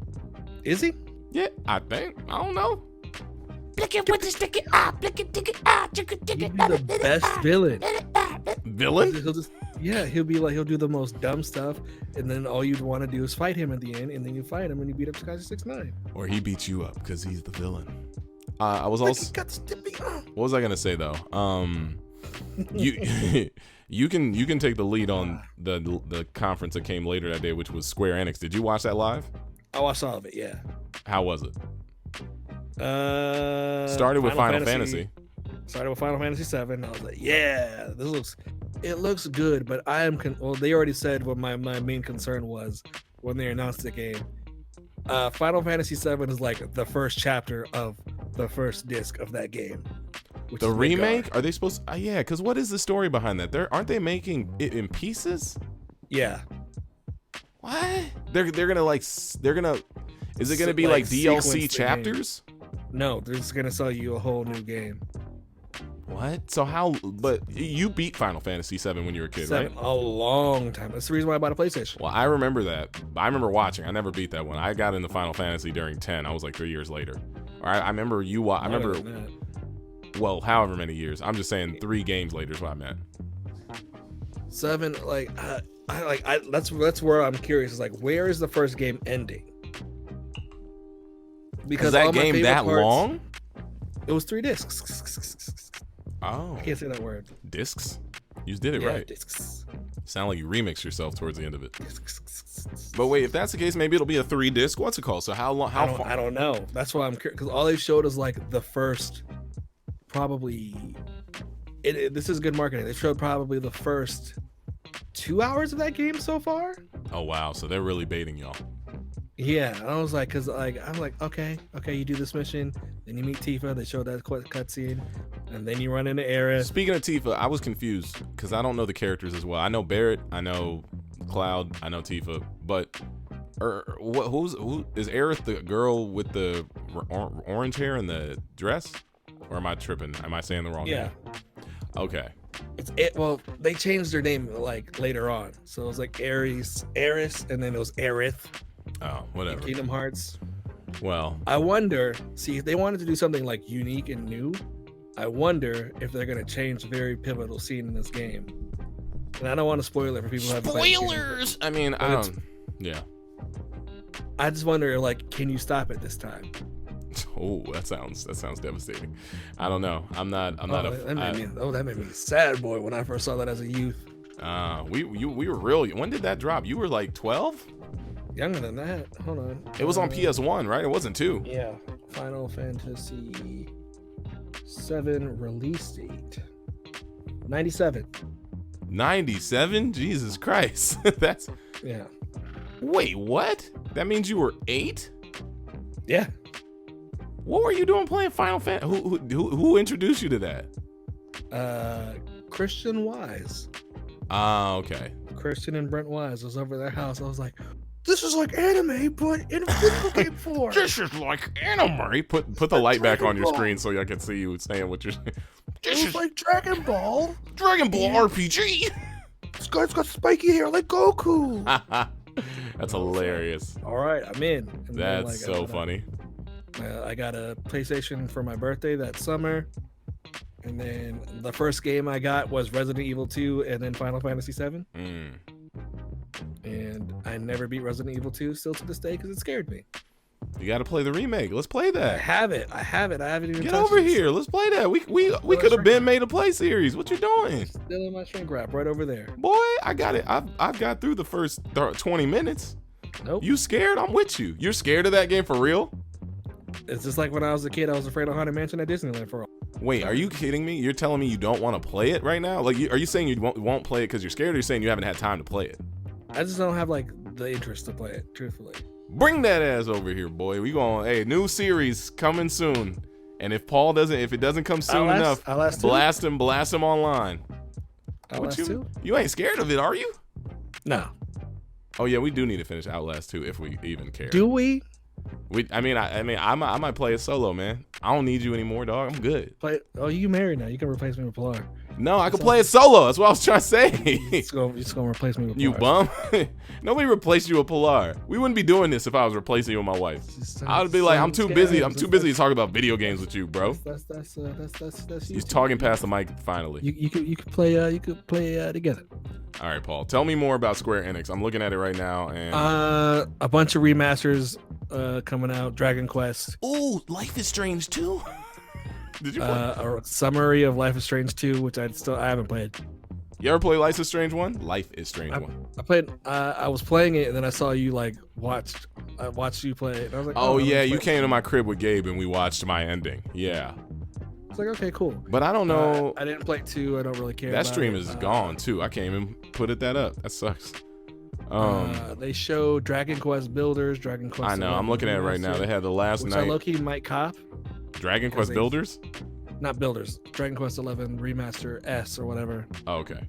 Is he? Yeah, I think. I don't know. He'd be the best villain. Villain? He'll be like, he'll do the most dumb stuff, and then all you'd want to do is fight him at the end, and then you fight him and you beat up Takashi 6ix9ine. Or he beats you up because he's the villain. I was also. What was I gonna say though? You can take the lead on the conference that came later that day, which was Square Enix. Did you watch that live? Oh, I saw it. Yeah. How was it? Started with Final Fantasy. Started with Final Fantasy 7. I was like, yeah, it looks good, but I am they already said what my main concern was when they announced the game. Final Fantasy 7 is like the first chapter of the first disc of that game. The remake? Are they supposed to, yeah, because what is the story behind that? Aren't they making it in pieces? Yeah. What? They're gonna is it gonna be like DLC chapters? No, they're just gonna sell you a whole new game. What? So how? But you beat Final Fantasy 7 when you were a kid, right? A long time. That's the reason why I bought a PlayStation. Well, I remember that. I remember watching. I never beat that one. I got into Final Fantasy during 10. I was like 3 years later. I remember you. I remember. Well, however many years. I'm just saying 3 games later is what I meant. 7, that's where I'm curious. Is like, where is the first game ending? Because that game that long? It was 3 discs. Oh, I can't say that word. Discs? You did it right. Discs. Sound like you remixed yourself towards the end of it. But wait, if that's the case, maybe it'll be a 3 disc. What's it called? So how long? How far? I don't know. That's why I'm curious. Because all they showed is like the first, probably. This is good marketing. They showed probably the first 2 hours of that game so far. Oh wow! So they're really baiting y'all. Yeah, I was like, I'm like, okay, you do this mission, then you meet Tifa. They showed that cutscene, and then you run into Aerith. Speaking of Tifa, I was confused because I don't know the characters as well. I know Barrett, I know Cloud, I know Tifa, but who is Aerith? The girl with the orange hair and the dress, or am I tripping? Am I saying the wrong name? Okay. Well, they changed their name like later on, so it was like Aeris, and then it was Aerith. Oh, whatever. Kingdom Hearts. Well, I wonder. See, if they wanted to do something like unique and new, I wonder if they're gonna change a very pivotal scene in this game. And I don't want to spoil it for people who haven't played the game. Spoilers. I mean, I don't. Yeah. I just wonder, like, can you stop it this time? Oh, that sounds devastating. I don't know. That made me sad, boy, when I first saw that as a youth. We were real. When did that drop? You were like 12? Younger than that. Hold on. It was on PS1, right? It wasn't 2. Yeah. Final Fantasy 7 release date. 97. 97? Jesus Christ. That's. Yeah. Wait, what? That means you were 8? Yeah. What were you doing playing Final Fantasy? Who introduced you to that? Christian Wise. Ah, okay. Christian and Brent Wise was over their house. I was like, this is like anime, but in video game form. This is like anime. Put the light back on your screen so I can see you saying what you're saying. This is like Dragon Ball. Dragon Ball RPG. This guy's got spiky hair like Goku. That's hilarious. All right, I'm in. And That's so funny. I got a PlayStation for my birthday that summer. And then the first game I got was Resident Evil 2 and then Final Fantasy 7. And I never beat Resident Evil 2 still to this day because it scared me. You got to play the remake. Let's play that. I have it. I haven't even Get touched over it. here. Let's play that. We could have been made a play series. What you doing? Still in my shrink wrap right over there. Boy, I got it. I've got through the first 20 minutes. Nope. You scared? I'm with you. You're scared of that game for real? It's just like when I was a kid, I was afraid of Haunted Mansion at Disneyland for a while. Wait, are you kidding me? You're telling me you don't want to play it right now? Like, are you saying you won't play it because you're scared, or you're saying you haven't had time to play it? I just don't have like the interest to play it, truthfully. Bring that ass over here, boy. We going, hey, new series coming soon. And if it doesn't come soon enough, blast him online. You ain't scared of it, are you? No. Oh yeah, we do need to finish Outlast 2 if we even care. Do we? I might play it solo, man. I don't need you anymore, dog. I'm good. Oh, you married now. You can replace me with Pilar. No, I can play it solo. That's what I was trying to say. You're just gonna replace me with Pilar. You bum. Nobody replaced you with Pilar. We wouldn't be doing this if I was replacing you with my wife. I would be like, I'm too busy. I'm too busy to talk about video games with you, bro. That's He's talking past the mic finally. You could play together. All right, Paul. Tell me more about Square Enix. I'm looking at it right now, and a bunch of remasters coming out. Dragon Quest. Ooh, Life is Strange 2. Did you play? A summary of Life is Strange 2, which I haven't played. You ever play Life is Strange 1? Life is Strange 1. I played. I was playing it, and then I saw you I watched you play it. And I was like, oh yeah, you came to my crib with Gabe, and we watched my ending. Yeah. It's like, okay, cool. But I don't know. I didn't play 2. I don't really care. That stream is gone too. I can't even put that up. That sucks. They show Dragon Quest Builders, Dragon Quest. I know. I'm looking at it right now. They had the last night. I low-key might cop. Dragon Quest Builders? Not Builders. Dragon Quest 11 Remaster S or whatever. Oh, okay.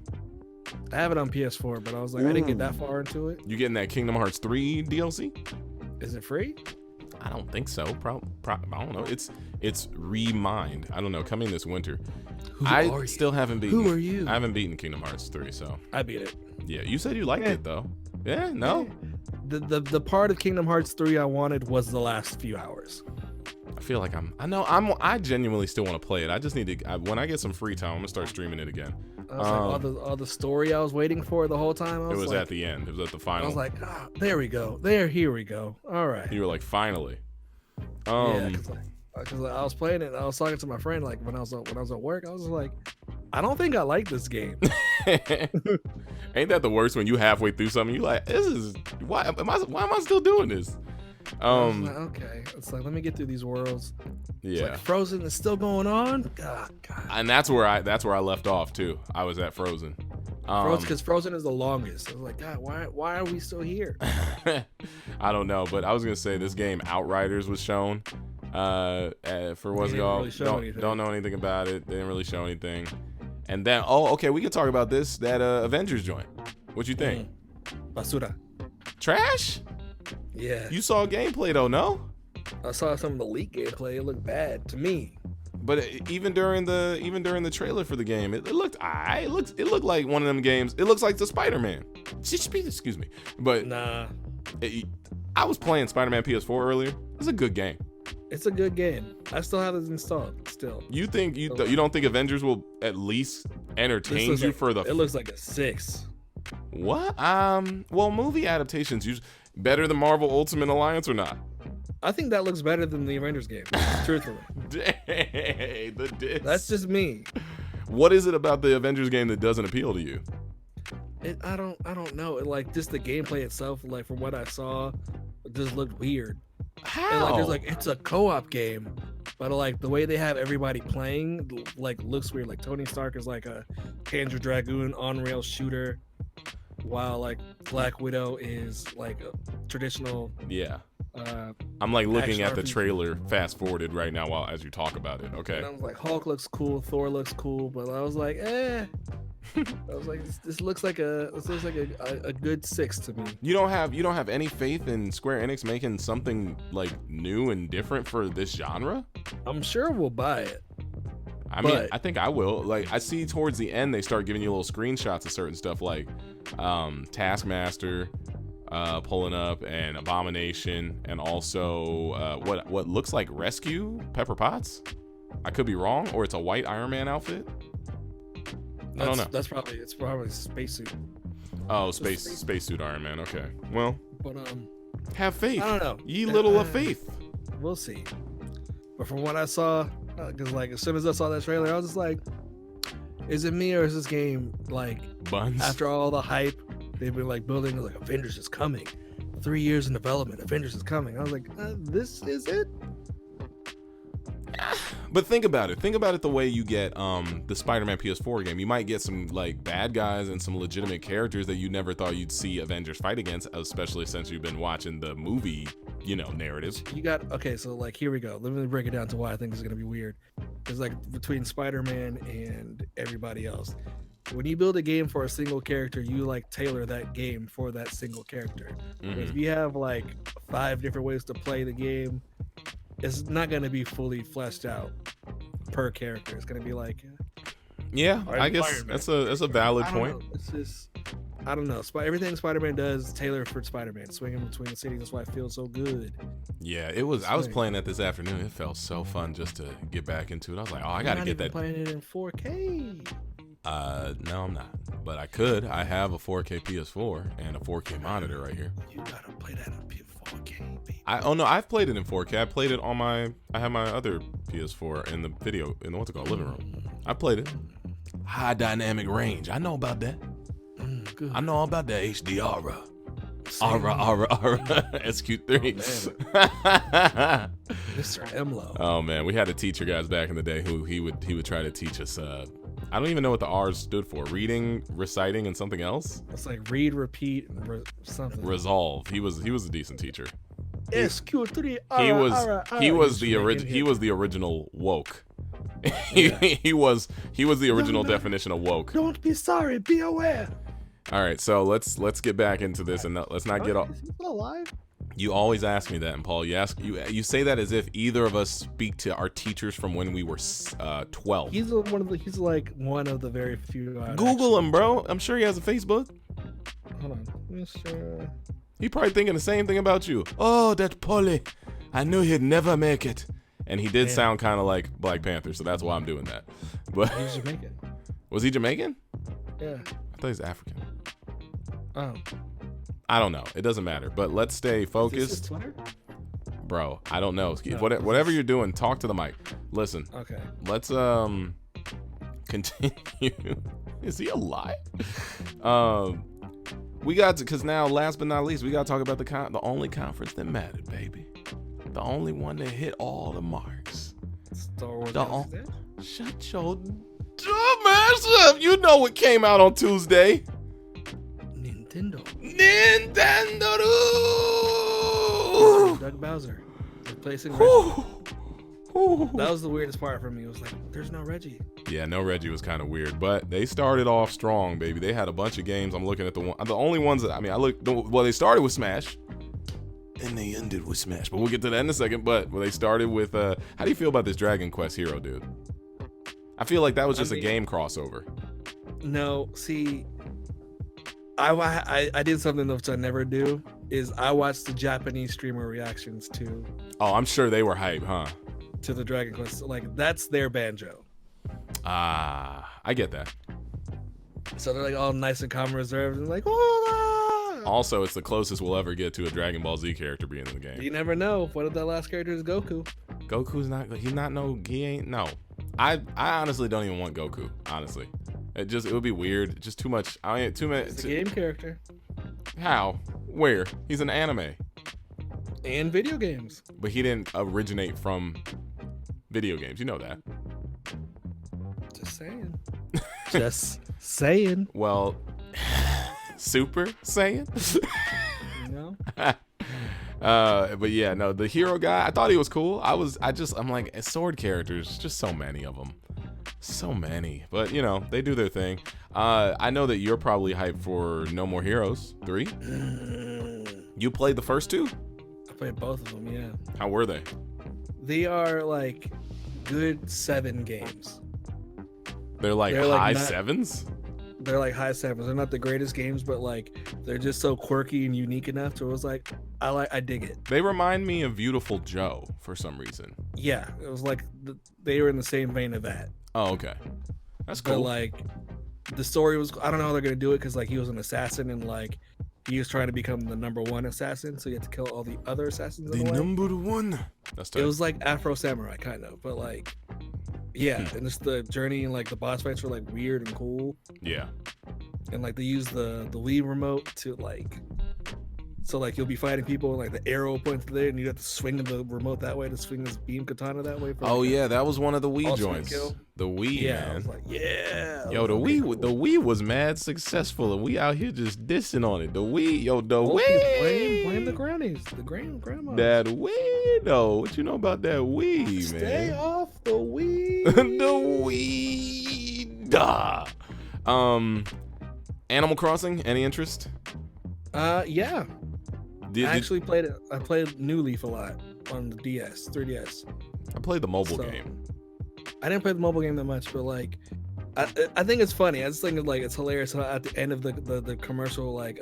I have it on PS4, but I was like, I didn't get that far into it. You getting that Kingdom Hearts 3 DLC? Is it free? I don't think so. I don't know. It's Remind. I don't know. Coming this winter. I still haven't beaten. Who are you? I haven't beaten Kingdom Hearts 3, so. I beat it. Yeah, you said you liked it though. Yeah, no. The part of Kingdom Hearts 3 I wanted was the last few hours. I feel like I genuinely still want to play it. I just need to, when I get some free time, I'm gonna start streaming it again. I was like, all the story I was waiting for the whole time. It was at the end. It was at the final. I was like, there we go. Here we go. All right. You were like, finally. Yeah, because I was playing it. And I was talking to my friend like when I was at work. I was like, I don't think I like this game. Ain't that the worst when you halfway through something? You like, this is why am I still doing this? Like, okay, it's like let me get through these worlds. Yeah, like Frozen is still going on. God. And that's where I left off too. I was at Frozen. Because Frozen is the longest. I was like, God, why are we still here? I don't know, but I was gonna say this game Outriders was shown. For what's it called? Don't know anything about it. They didn't really show anything. And then okay, we can talk about this that Avengers joint. What you think? Basura. Trash? Yeah. You saw gameplay though, no? I saw some of the leak gameplay. It looked bad to me. But even during the trailer for the game, it looked alright. It looked like one of them games. It looks like the Spider-Man. Excuse me. But nah. I was playing Spider-Man PS4 earlier. It's a good game. It's a good game. I still have it installed. Still. You think you don't think Avengers will at least entertain you for the? It looks like a 6. What? Well, movie adaptations usually better than Marvel Ultimate Alliance or not? I think that looks better than the Avengers game. Truthfully. Dang, the diss. That's just me. What is it about the Avengers game that doesn't appeal to you? I don't know. Like just the gameplay itself, like from what I saw, it just looked weird. How? And, it's a co-op game, but like the way they have everybody playing, like looks weird. Like Tony Stark is like a Panzer Dragoon on-rail shooter. while like Black Widow is like a traditional. Yeah. I'm like looking at the RPG. trailer fast forwarded right now while as you talk about it. Okay. And I was like, Hulk looks cool, Thor looks cool, but I was like, I was like, this looks like a good 6 to me. You don't have any faith in Square Enix making something like new and different for this genre? I'm sure we'll buy it. I mean, I think I will. Like, I see towards the end they start giving you little screenshots of certain stuff, like Taskmaster pulling up, and Abomination, and also what looks like Rescue Pepper Potts. I could be wrong, or it's a white Iron Man outfit. I don't know. It's probably spacesuit. Oh, spacesuit Iron Man. Okay. Well, but have faith. I don't know. Ye little of faith. We'll see. But from what I saw, because like as soon as I saw that trailer, I was just like, is it me or is this game like buns? After all the hype they've been like building, like Avengers is coming, 3 years in development, Avengers is coming. I was like, this is it. But think about it the way you get the Spider-Man PS4 game. You might get some like bad guys and some legitimate characters that you never thought you'd see Avengers fight against, especially since you've been watching the movie, narrative. You got, okay, so like here we go. Let me break it down to why I think this is gonna be weird. It's like between Spider-Man and everybody else. When you build a game for a single character, you like tailor that game for that single character. Mm-hmm. If you have like 5 different ways to play the game, it's not going to be fully fleshed out per character. It's going to be like, yeah, I guess that's a valid point. It's just, I don't know. Everything Spider-Man does is tailored for Spider-Man. Swinging between the cities, that's why it feels so good. Yeah, it was. I was playing that this afternoon. It felt so fun just to get back into it. I was like, oh, I got to get that. Playing it in 4K. No, I'm not. But I could. I have a 4K PS4 and a 4K monitor right here. You gotta play that in 4K, baby. I've played it in 4K. I played it on I have my other PS4 in the what's it called, living room. I played it. High dynamic range. I know about that. Good. I know about that HDR. SQ3. Oh, Mr. Emlo. Oh man, we had a teacher guys back in the day who he would try to teach us. I don't even know what the R's stood for. Reading, reciting, and something else. It's like read, repeat, something. Resolve. He was a decent teacher. SQ3. He was the original woke. Yeah. he was the original definition of woke. Don't be sorry. Be aware. All right, so let's get back into this and let's not get off. Is he still alive? You always ask me that, and Paul, you say that as if either of us speak to our teachers from when we were 12. He's like one of the very few. Google him, bro. I'm sure he has a Facebook. Hold on, Mr. He probably thinking the same thing about you. Oh, that Polly. I knew he'd never make it. And he did sound kind of like Black Panther, so that's why I'm doing that. But He's Jamaican. Was he Jamaican? Yeah. I thought he's African. Oh. I don't know. It doesn't matter. But let's stay focused. Is this his Twitter? Bro, I don't know. No, Whatever you're doing, talk to the mic. Listen. Okay. Let's continue. Is he alive? We got to, because now, last but not least, we got to talk about the only conference that mattered, baby. The only one that hit all the marks. Star Wars. Shut your dumb ass up. You know what came out on Tuesday. Nintendo. Doug Bowser replacing Reggie. That was the weirdest part for me. It was like, there's no Reggie. Yeah, no Reggie was kind of weird, but they started off strong, baby. They had a bunch of games. I'm looking at the only ones that they started with Smash, and they ended with Smash. But we'll get to that in a second. But they started with how do you feel about this Dragon Quest Hero, dude? I feel like that was just a game crossover. No, see, I did something which I never do. Is I watched the Japanese streamer reactions to. Oh, I'm sure they were hype, huh? To the Dragon Quest, like that's their banjo. I get that. So they're like all nice and calm, reserved, and like, oh. Also, it's the closest we'll ever get to a Dragon Ball Z character being in the game. You never know. What if that last character is Goku? Goku's not. He ain't. No. I honestly don't even want Goku. Honestly, it would be weird. Just too much. Too many. It's a game character. How? Where? He's an anime. And video games. But he didn't originate from video games. You know that. Just saying. Just saying. Well, Super Saiyan. You know. But yeah, no, the hero guy, I thought he was cool. I'm like, sword characters, just so many of them. So many. But, you know, they do their thing. I know that you're probably hyped for No More Heroes 3. You played the first two? I played both of them, yeah. How were they? They are like good 7 games. They're like high sevens? They're like high 7s. They're not the greatest games, but like they're just so quirky and unique enough to it was like I dig it. They remind me of Beautiful Joe for some reason. Yeah, it was like they were in the same vein of that. Oh, okay. That's cool. But like the story was, I don't know how they're gonna do it because like he was an assassin and like he was trying to become the #1 assassin, so you had to kill all the other assassins. The #1. That's tight. It was like Afro Samurai kind of, but like yeah, and just the journey and like the boss fights were like weird and cool. Yeah. And like they use the Wii remote to like, so like you'll be fighting people and like the arrow points there and you have to swing the remote that way to swing this beam katana that way. Oh yeah, that was one of the Wii joints. Kill. The Wii, yeah, man. I was like, yeah. Yo, the Wii was mad successful, and we out here just dissing on it. The Wii, yo, the Wii. Blame the grannies, the grandma. That Wii, though. What you know about that Wii, man? Stay off the Wii. The Wii. Duh. Animal Crossing. Any interest? Yeah. I actually played it. I played New Leaf a lot on the 3DS. I played the mobile game. I didn't play the mobile game that much, but like, I think it's funny. I just think like it's hilarious how at the end of the commercial, like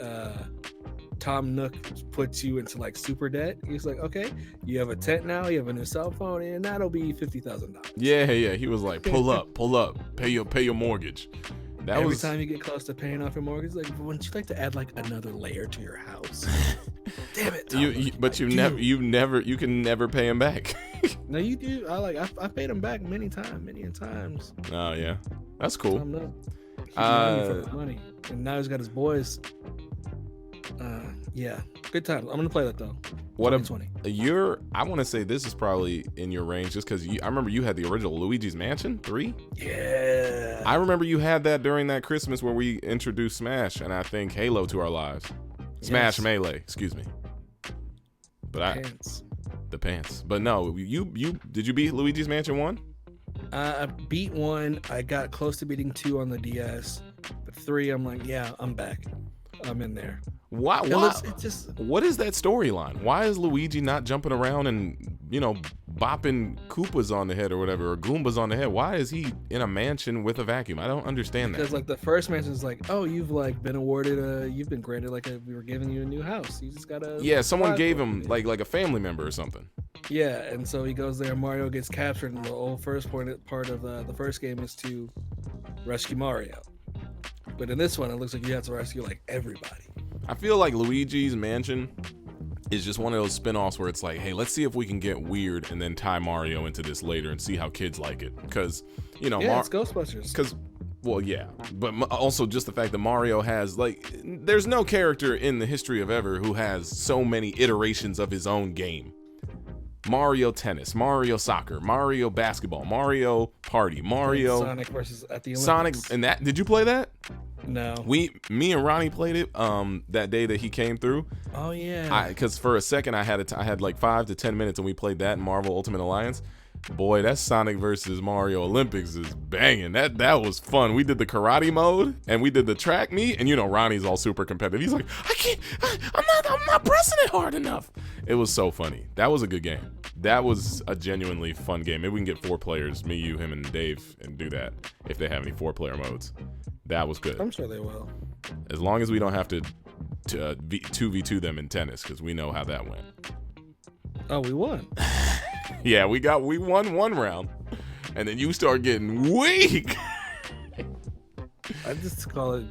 Tom Nook puts you into like super debt. He's like, okay, you have a tent now, you have a new cell phone, and that'll be $50,000. Yeah. He was like, pull up, pay your mortgage. Every time you get close to paying off your mortgage, like, wouldn't you like to add like another layer to your house? Damn it! You can never pay him back. No, you do. I paid him back many times. Oh yeah, that's cool. He's for his money, and now he's got his boys. Yeah, good times. I'm gonna play that though. What I want to say this is probably in your range just because I remember you had the original Luigi's Mansion 3. Yeah. I remember you had that during that Christmas where we introduced Smash and I think Halo to our lives. Smash Melee, excuse me. But the pants. But no, you did you beat Luigi's Mansion 1? I beat 1. I got close to beating 2 on the DS. But 3, I'm like, yeah, I'm back. I'm in there. Why? What is that storyline? Why is Luigi not jumping around and, bopping Koopas on the head or whatever, or Goombas on the head? Why is he in a mansion with a vacuum? I don't understand that. Because like the first mansion is like, oh, you've like been awarded you've been granted we were giving you a new house. You just gotta. Yeah, someone gave him like a family member or something. Yeah, and so he goes there. Mario gets captured, and the whole first part of the first game is to rescue Mario. But in this one, it looks like you have to rescue like everybody. I feel like Luigi's Mansion is just one of those spin-offs where it's like, hey, let's see if we can get weird and then tie Mario into this later and see how kids like it. Because, it's Ghostbusters. Because, well, yeah. But also just the fact that Mario has, there's no character in the history of ever who has so many iterations of his own game. Mario Tennis, Mario Soccer, Mario Basketball, Mario Party, Mario Sonic versus at the Olympics. Sonic, and that, did you play that? No. Me and Ronnie played it that day that he came through. Oh yeah. Because for a second I had like 5 to 10 minutes and we played that in Marvel Ultimate Alliance. Boy, that Sonic versus Mario Olympics is banging. That was fun. We did the karate mode and we did the track meet, and Ronnie's all super competitive. He's like, I'm not pressing it hard enough. It was so funny. That was a good game. That was a genuinely fun game. Maybe we can get 4 players, me, you, him, and Dave, and do that if they have any 4-player modes. That was good. I'm sure they will. As long as we don't have to 2v2 them in tennis, because we know how that went. Oh, we won. Yeah, we won 1 round, and then you start getting weak. I just call it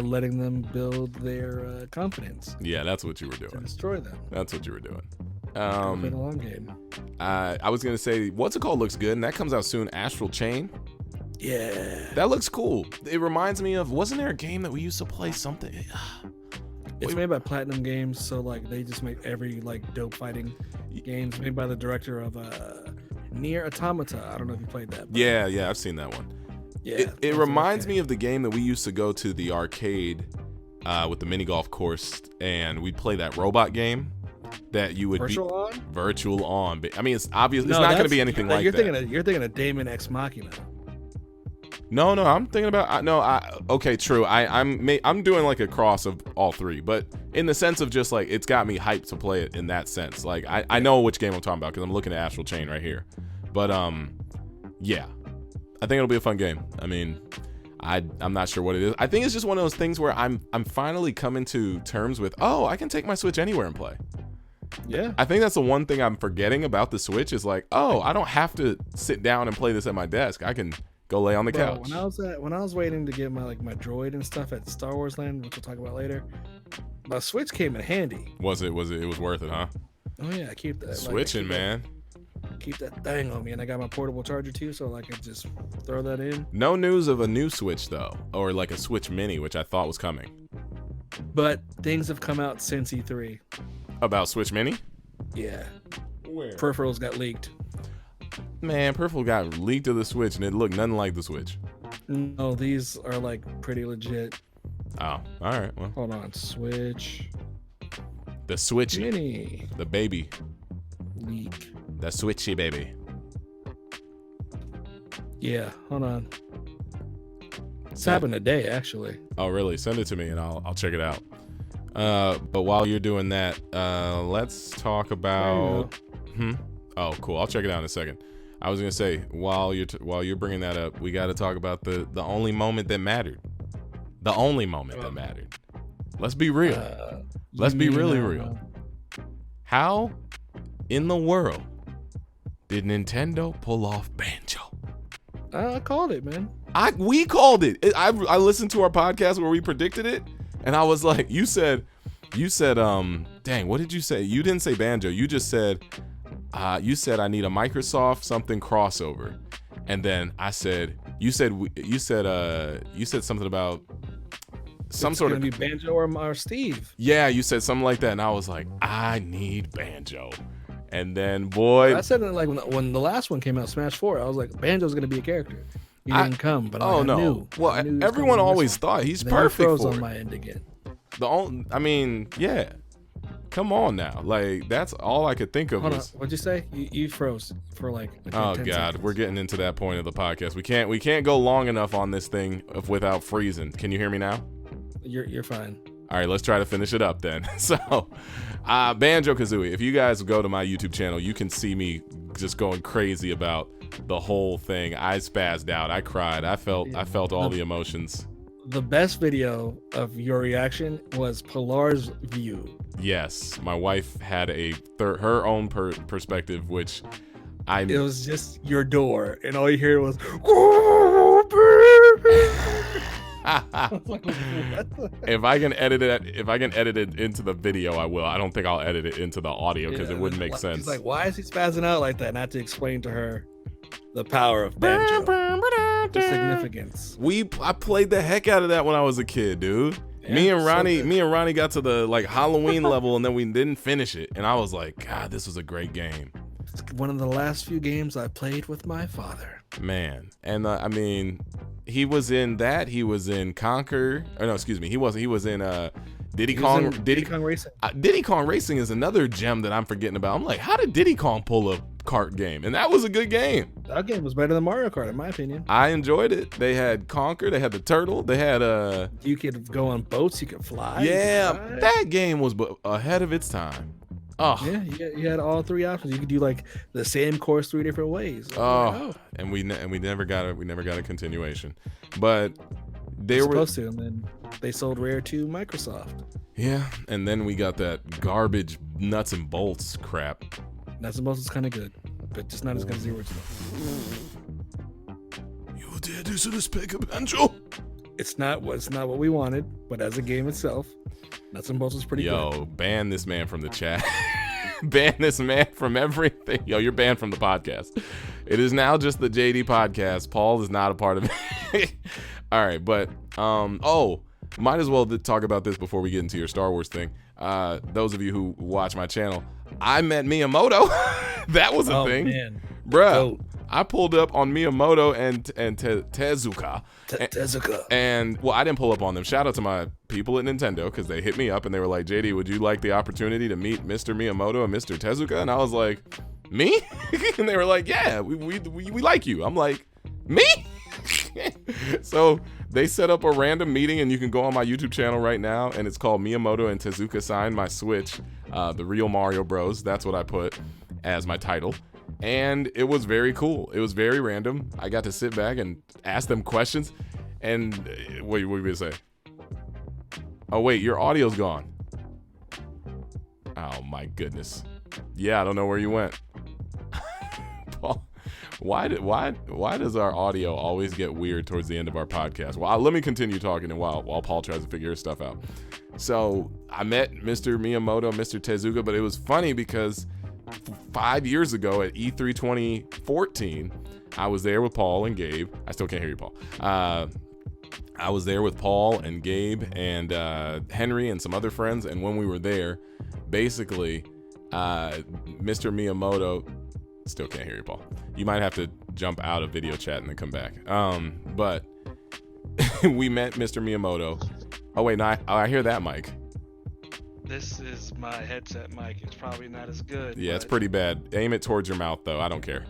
letting them build their confidence. Yeah, that's what you were doing. To destroy them. That's what you were doing. It's been a long game. I was gonna say, what's it called looks good, and that comes out soon. Astral Chain. Yeah. That looks cool. It reminds me of, wasn't there a game that we used to play something? It's made by Platinum Games, so like they just make every like dope fighting games made by the director of Nier Automata. I don't know if you played that. Yeah, I've seen that one. Yeah. It reminds me of the game that we used to go to the arcade with the mini golf course, and we'd play that robot game that you would virtual on. I mean, it's obvious. It's not going to be anything like that. You're thinking of Damon X Machina. No, I'm thinking about okay, true. I'm doing like a cross of all three, but in the sense of just like it's got me hyped to play it in that sense. Like I know which game I'm talking about because I'm looking at Astral Chain right here. But yeah, I think it'll be a fun game. I mean, I'm not sure what it is. I think it's just one of those things where I'm finally coming to terms with, I can take my Switch anywhere and play. Yeah. I think that's the one thing I'm forgetting about the Switch is like, I don't have to sit down and play this at my desk. I can go lay on the couch. When I was waiting to get my droid and stuff at Star Wars Land, which we'll talk about later, my Switch came in handy. Was it worth it, huh? Oh yeah, I keep that switching, man. Keep that thing on me, and I got my portable charger too, so I can just throw that in. No news of a new Switch though, or like a Switch Mini, which I thought was coming. But things have come out since E3. About Switch Mini? Yeah. Where? Peripherals got leaked. Man, peripheral got leaked to the Switch, and it looked nothing like the Switch. No, these are like pretty legit. Oh, all right. Well, hold on, Switch. The Switchy, Mini. The baby. Leak. The Switchy baby. Yeah, hold on. It's happened today, actually. Oh, really? Send it to me, and I'll check it out. But while you're doing that, let's talk about. Oh, cool. I'll check it out in a second. I was gonna say while you're bringing that up, we got to talk about the only moment that mattered. The only moment that mattered. Let's be real. Let's be really real. How in the world did Nintendo pull off Banjo? I called it, man. We called it. I listened to our podcast where we predicted it, and I was like, you said, dang, what did you say? You didn't say Banjo. You just said, you said I need a Microsoft something crossover, and then I said, you said something about some sort of be Banjo or Steve. Yeah, you said something like that, and I was like, I need Banjo. And then, boy, I said it like when the last one came out, Smash 4. I was like, Banjo's gonna be a character. He didn't come, but I knew. Well, I knew everyone always thought he's perfect. Froze on my end again. Yeah. Come on now, like that's all I could think of. Hold on, what'd you say? You froze for like. Oh 10 God, seconds. We're getting into that point of the podcast. We can't go long enough on this thing without freezing. Can you hear me now? You're fine. All right, let's try to finish it up then. So, Banjo-Kazooie. If you guys go to my YouTube channel, you can see me just going crazy about the whole thing. I spazzed out. I cried. I felt all the emotions. The best video of your reaction was Pilar's view. Yes, my wife had her own perspective, which it was just your door, and all you hear was. If I can edit it into the video, I will. I don't think I'll edit it into the audio because it wouldn't make sense. She's like, why is he spazzing out like that? Not to explain to her the power of Banjo, the significance. I played the heck out of that when I was a kid, dude. Yeah, me and Ronnie got to the like Halloween level, and then we didn't finish it. And I was like, God, this was a great game. It's one of the last few games I played with my father. Man, and I mean, he was in that. He was in Conquer. Or no, excuse me. He wasn't. He was in Diddy Kong Racing. Diddy Kong Racing is another gem that I'm forgetting about. I'm like, how did Diddy Kong pull a kart game? And that was a good game. That game was better than Mario Kart, in my opinion. I enjoyed it. They had Conquer. They had the turtle. They had You could go on boats. You could fly. Yeah, that game was ahead of its time. Oh yeah, you had all three options. You could do like the same course 3 different ways. And we never got a continuation, but they were supposed to, and then they sold Rare to Microsoft. Yeah, and then we got that garbage nuts and bolts crap. Nuts and bolts is kind of good, but just not as good as the original. You dare disrespect Banjo? It's not what we wanted, but as a game itself, Nuts and Bolts is pretty good. Yo, ban this man from the chat. Ban this man from everything. Yo, you're banned from the podcast. It is now just the JD podcast. Paul is not a part of it. All right, but might as well talk about this before we get into your Star Wars thing. Those of you who watch my channel, I met Miyamoto. That was a thing. Man. Bruh. I pulled up on Miyamoto and Tezuka. Tezuka. And, well, I didn't pull up on them. Shout out to my people at Nintendo, because they hit me up and they were like, JD, would you like the opportunity to meet Mr. Miyamoto and Mr. Tezuka? And I was like, me? And they were like, yeah, we like you. I'm like, me? So they set up a random meeting, and you can go on my YouTube channel right now, and it's called Miyamoto and Tezuka Signed My Switch, the real Mario Bros. That's what I put as my title. And it was very cool. It was very random. I got to sit back and ask them questions. And what were you going to say? Oh, wait, your audio's gone. Oh, my goodness. Yeah, I don't know where you went. Paul, why does our audio always get weird towards the end of our podcast? Well, let me continue talking while Paul tries to figure his stuff out. So I met Mr. Miyamoto, Mr. Tezuka, but it was funny because 5 years ago at E3 2014, I was there with Paul and Gabe. I still can't hear you, Paul. I was there with Paul and Gabe and Henry and some other friends, and when we were there, basically, Mr. Miyamoto, still can't hear you, Paul. You might have to jump out of video chat and then come back. But we met Mr. Miyamoto. Oh wait, no, I hear that mic. This is my headset mic. It's probably not as good. Yeah, it's pretty bad. Aim it towards your mouth, though. I don't care.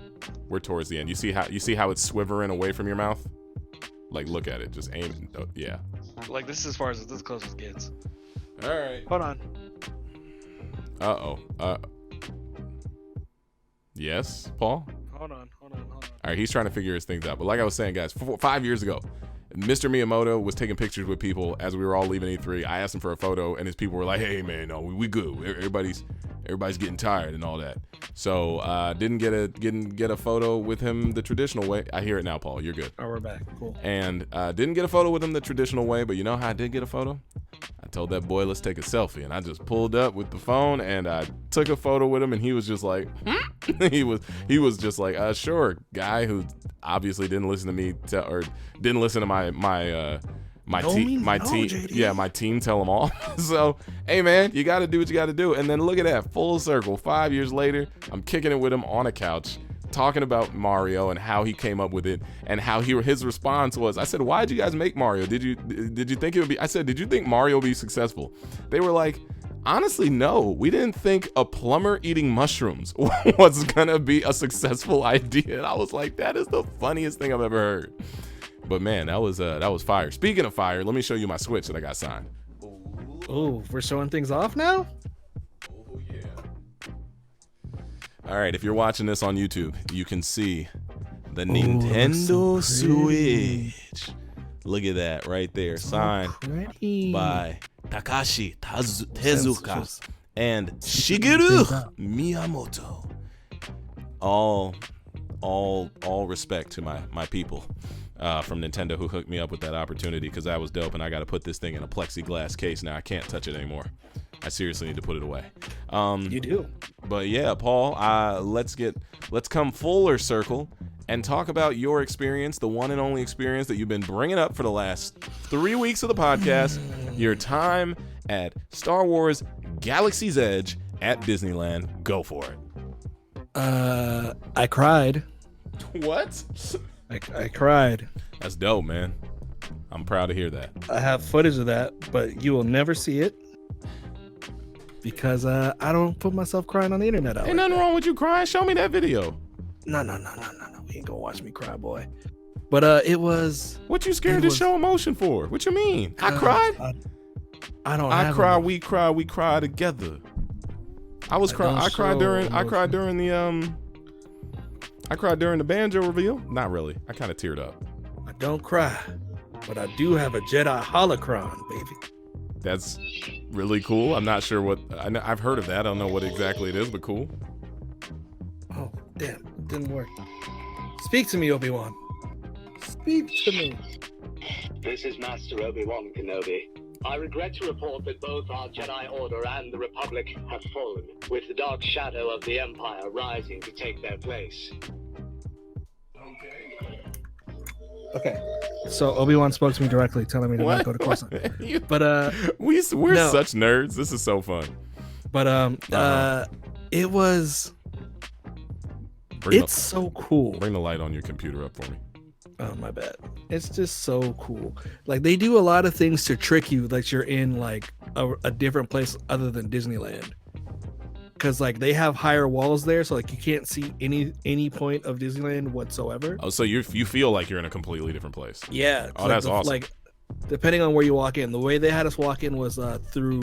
We're towards the end. You see how it's swivering away from your mouth? Like, look at it. Just aim it. Oh, yeah. Like, this is as far as this close as it gets. All right. Hold on. Yes, Paul? Hold on. All right, he's trying to figure his things out. But like I was saying, guys, 5 years ago, Mr. Miyamoto was taking pictures with people as we were all leaving E3. I asked him for a photo, and his people were like, "Hey, man, no, we good. Everybody's getting tired and all that." So didn't get a photo with him the traditional way. I hear it now, Paul. You're good. Oh, we're back. Cool. And didn't get a photo with him the traditional way, but you know how I did get a photo? I told that boy, let's take a selfie, and I just pulled up with the phone and I took a photo with him, and he was just like, he was just like, sure, guy who obviously didn't listen to me or didn't listen to my team tell them all. So, hey man, you got to do what you got to do. And then look at that, full circle. 5 years later, I'm kicking it with him on a couch, talking about Mario and how he came up with it and how his response was. I said, "Why'd you guys make Mario? Did you think it would be?" I said, "Did you think Mario would be successful?" They were like, "Honestly, no. We didn't think a plumber eating mushrooms was gonna be a successful idea." And I was like, "That is the funniest thing I've ever heard." But man, that was fire. Speaking of fire, let me show you my Switch that I got signed. Oh, we're showing things off now? Oh yeah. All right, if you're watching this on YouTube, you can see the Nintendo Switch. Look at that right there, signed by Takashi Tezuka and Shigeru Miyamoto. All respect to my people from Nintendo who hooked me up with that opportunity, because that was dope, and I got to put this thing in a plexiglass case now. I can't touch it anymore. I seriously need to put it away. You do. But yeah, Paul, let's come fuller circle and talk about your experience, the one and only experience that you've been bringing up for the last 3 weeks of the podcast, your time at Star Wars Galaxy's Edge at Disneyland. Go for it. I cried. What? I cried. That's dope, man. I'm proud to hear that. I have footage of that, but you will never see it because I don't put myself crying on the internet. Ain't nothing wrong with you crying. Show me that video. No. You ain't gonna watch me cry, boy. But it was. What you scared to show emotion for? What you mean? I cried. I don't. I cry. We cry together. I was crying. I cried during the banjo reveal. Not really. I kind of teared up. I don't cry, but I do have a Jedi holocron, baby. That's really cool. I'm not sure what. I've heard of that. I don't know what exactly it is, but cool. Oh, damn. It didn't work. Speak to me, Obi-Wan. Speak to me. This is Master Obi-Wan Kenobi. I regret to report that both our Jedi Order and the Republic have fallen, with the dark shadow of the Empire rising to take their place. Okay. So Obi-Wan spoke to me directly, telling me to not go to Coruscant. But we're such nerds. This is so fun. But it was It's so cool. Bring the light on your computer up for me. Oh, my bad. It's just so cool. Like, they do a lot of things to trick you that you're in like a different place other than Disneyland. Because like they have higher walls there, so like you can't see any point of Disneyland whatsoever. Oh, so you feel like you're in a completely different place. Yeah. Oh, that's awesome. Like, depending on where you walk in, the way they had us walk in was through.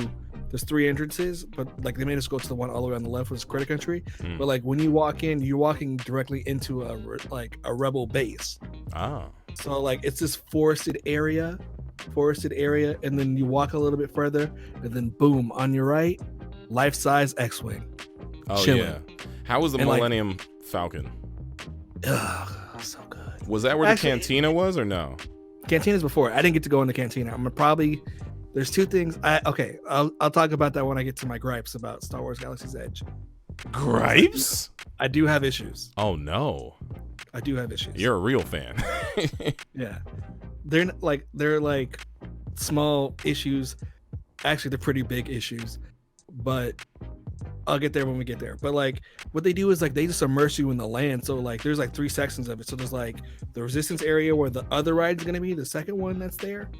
There's 3 entrances, but like they made us go to the one all the way on the left, which is Critter Country. But like when you walk in, you're walking directly into a rebel base. Ah. So like it's this forested area, and then you walk a little bit further, and then boom, on your right, life-size X-wing. Oh chilling. yeah. How was the Millennium Falcon? Ugh, so good. Was that where the cantina was or no? Cantina's before. I didn't get to go in the cantina. I'm gonna probably. There's 2 things. I'll talk about that when I get to my gripes about Star Wars Galaxy's Edge. Gripes? I do have issues. Oh no. I do have issues. You're a real fan. Yeah. They're like small issues. Actually, they're pretty big issues. But I'll get there when we get there. But like what they do is like they just immerse you in the land. So like there's like 3 sections of it. So there's like the Resistance area where the other ride is gonna be, the second one that's there.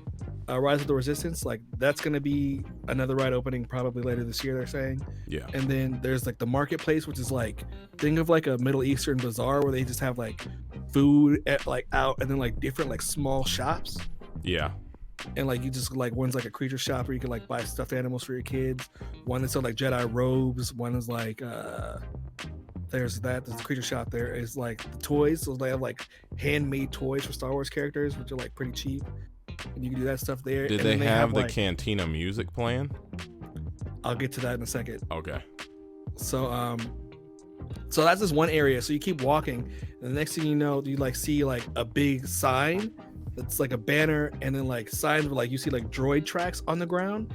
Rise of the Resistance, like that's gonna be another ride opening probably later this year, they're saying. Yeah. And then there's like the marketplace, which is like think of like a Middle Eastern bazaar where they just have like food at like out and then like different like small shops. Yeah. And like you just like one's like a creature shop where you can like buy stuffed animals for your kids. One is like Jedi robes. One is like there's a creature shop. There is like the toys. So they have like handmade toys for Star Wars characters, which are like pretty cheap. And you can do that stuff there. Did and they have the like, cantina music playing? I'll get to that in a second. Okay. So so that's just one area. So you keep walking, and the next thing you know, you like see like a big sign that's like a banner, and then like signs where like you see like droid tracks on the ground,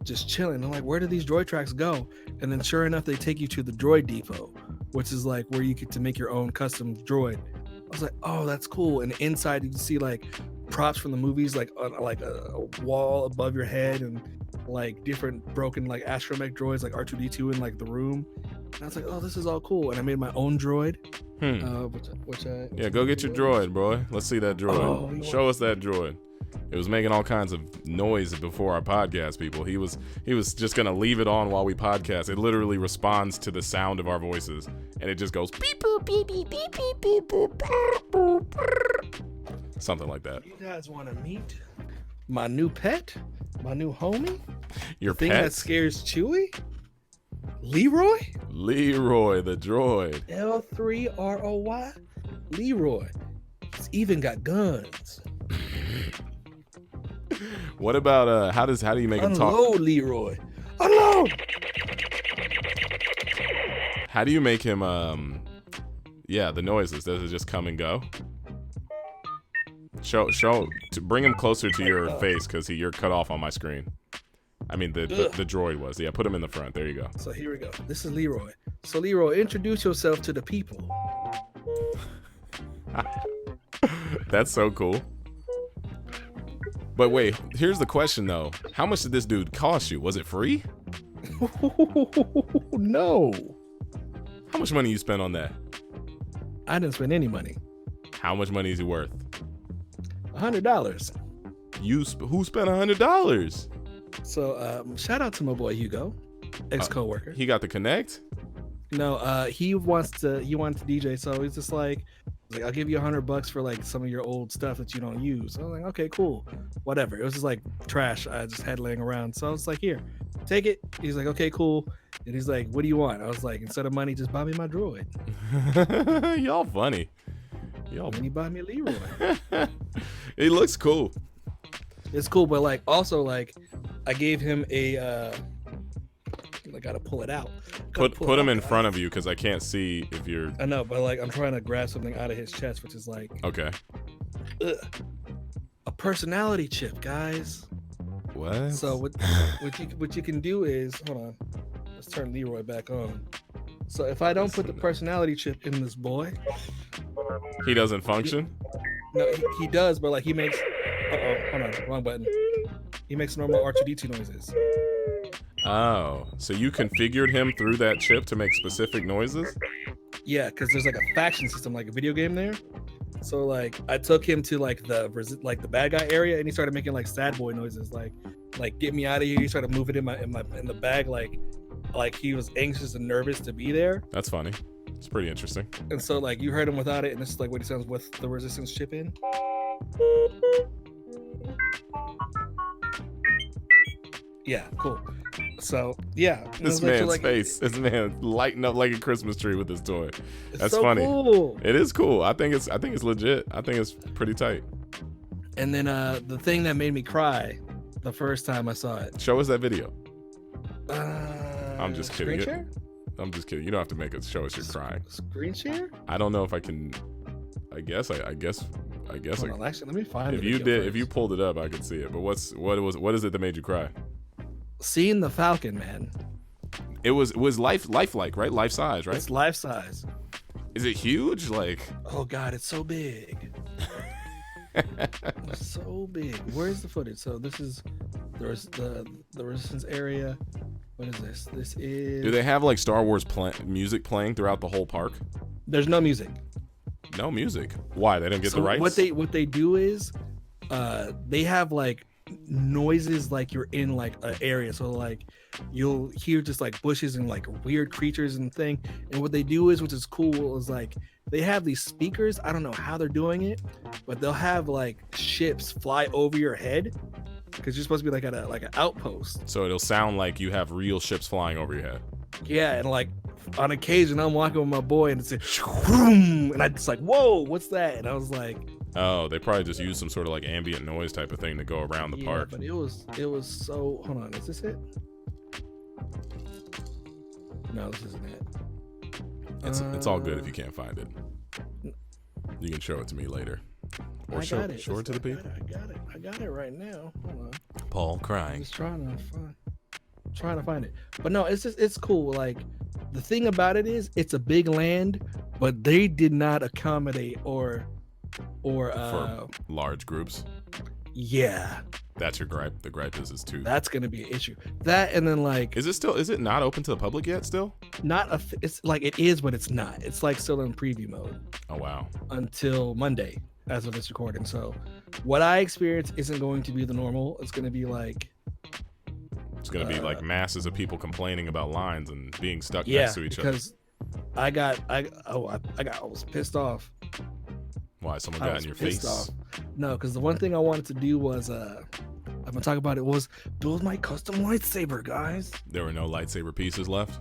just chilling. I'm like, where do these droid tracks go? And then sure enough, they take you to the droid depot, which is like where you get to make your own custom droid. I was like, oh, that's cool. And inside you can see like props from the movies, like on like a wall above your head, and like different broken like astromech droids like R2D2 in like the room. And I was like, oh, this is all cool. And I made my own droid. Which I go get your droid, bro. Let's see that droid. Show us that droid. It was making all kinds of noise before our podcast, people. He was just gonna leave it on while we podcast. It literally responds to the sound of our voices, and it just goes beep boop beep beep beep beep beep boop boop boop. Something like that. You guys want to meet my new pet, my new homie? Your thing pet that scares Chewie? Leroy? Leroy the droid. L3ROY? Leroy. He's even got guns. What about how do you make him talk? Unload, Leroy. Unload. How do you make him the noises? Does it just come and go? Bring him closer to your face because you're cut off on my screen. I mean the droid was. Yeah, put him in the front. There you go. So here we go. This is Leroy. So Leroy, introduce yourself to the people. That's so cool. But wait, here's the question though. How much did this dude cost you? Was it free? No. How much money you spent on that? I didn't spend any money. How much money is he worth? $100. Who spent $100? So shout out to my boy Hugo, ex-coworker. He got the Connect? No, he wanted to DJ, so he's just like I'll give you $100 for like some of your old stuff that you don't use. I was like, okay, cool, whatever. It was just like trash I just had laying around, so I was like, here, take it. He's like, okay, cool. And he's like, what do you want? I was like, instead of money, just buy me my droid. Y'all funny. And he bought me a Leroy. It looks cool. It's cool, but like also like I gave him a I gotta pull it out. Put him in front of you because I can't see if you're. I know, but like I'm trying to grab something out of his chest, which is like okay. A personality chip, guys. What? So what you can do is hold on. Let's turn Leroy back on. So if I don't put the personality chip in this boy, he doesn't function. No, he does, but like he makes. Hold on, wrong button. He makes normal R2D2 noises. Oh, so you configured him through that chip to make specific noises? Yeah, because there's like a faction system, like a video game there. So like I took him to like the bad guy area, and he started making like sad boy noises, like get me out of here. He started moving in the bag, like he was anxious and nervous to be there. That's funny. It's pretty interesting. And so like you heard him without it, and this is like what he sounds with the resistance chip in. Yeah, cool. So yeah, This man's face, this man lighting up like a Christmas tree with his toy. That's so funny. Cool. It is cool. I think it's legit. I think it's pretty tight. And then the thing that made me cry the first time I saw it. Show us that video. I'm just kidding. Screen share? I'm just kidding. You don't have to make us show us you're crying. Screen share? I don't know if I can. I guess. Hold on, actually, let me find it. If you pulled it up, I could see it. But what is it that made you cry? Seeing the Falcon, man. It was lifelike, right? Life size, right? It's life size. Is it huge? Like, oh god, it's so big. It's so big. Where's the footage? So there's the resistance area. What is this? This is. Do they have like Star Wars music playing throughout the whole park? There's no music. No music. Why? They didn't get the rights? What they do is, they have like noises like you're in like an area, so like you'll hear just like bushes and like weird creatures and thing. And what they do is, which is cool, is like they have these speakers. I don't know how they're doing it, but they'll have like ships fly over your head because you're supposed to be like at an outpost. So it'll sound like you have real ships flying over your head. Yeah, and like on occasion I'm walking with my boy and it's like, whoom, and I just like, whoa, what's that? And I was like, oh, they probably just used some sort of like ambient noise type of thing to go around the park. But it was so. Hold on, is this it? No, this isn't it. It's all good if you can't find it. You can show it to me later, or show it to the people. I got it right now. Hold on. Paul crying. I'm just trying to find it. But no, it's cool. Like the thing about it is, it's a big land, but they did not accommodate or for large groups. Yeah, that's your gripe. The gripe is too. That's gonna be an issue. That, and then like, is it not open to the public yet? Still it's like it is, but it's not. It's like still in preview mode. Oh wow. Until Monday, as of this recording. So what I experience isn't going to be the normal. It's gonna be like. It's gonna be like masses of people complaining about lines and being stuck next to each other. Because I was pissed off. Why? Someone got in your face? Off. No, because the one thing I wanted to do was I'm gonna talk about it, was build my custom lightsaber, guys. There were no lightsaber pieces left?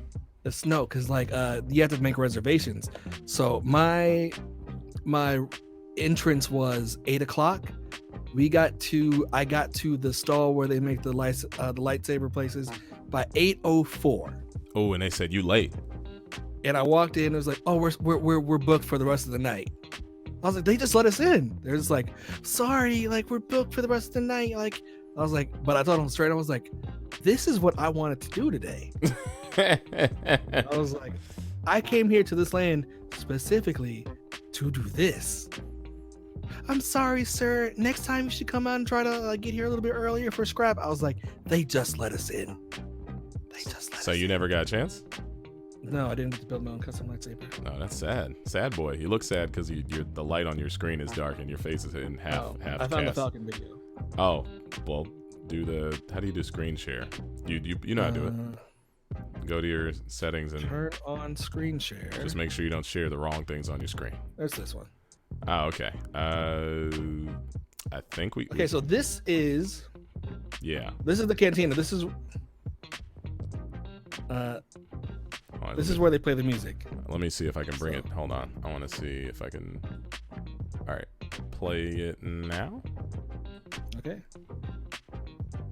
No, because like you have to make reservations. So my entrance was 8:00. I got to the stall where they make the lightsaber places by 8:04. Oh, and they said you late. And I walked in. It was like, oh, we're booked for the rest of the night. I was like, they just let us in. They're just like, sorry, like we're booked for the rest of the night. Like I was like, but I told them straight. I was like, this is what I wanted to do today. I was like, I came here to this land specifically to do this. I'm sorry, sir. Next time you should come out and try to get here a little bit earlier for scrap. I was like, they just let us in. So you never got a chance? No, I didn't get to build my own custom lightsaber. No, that's sad. Sad boy. You look sad because the light on your screen is dark and your face is in half. I found the Falcon video. Oh, well, how do you do screen share? You know how to do it. Go to your settings and turn on screen share. Just make sure you don't share the wrong things on your screen. There's this one. Oh, okay. I think we. Okay, so this is. Yeah. This is the cantina. This is. This is where they play the music. Let me see if I can bring it. Hold on. I want to see if I can. All right. Play it now. Okay.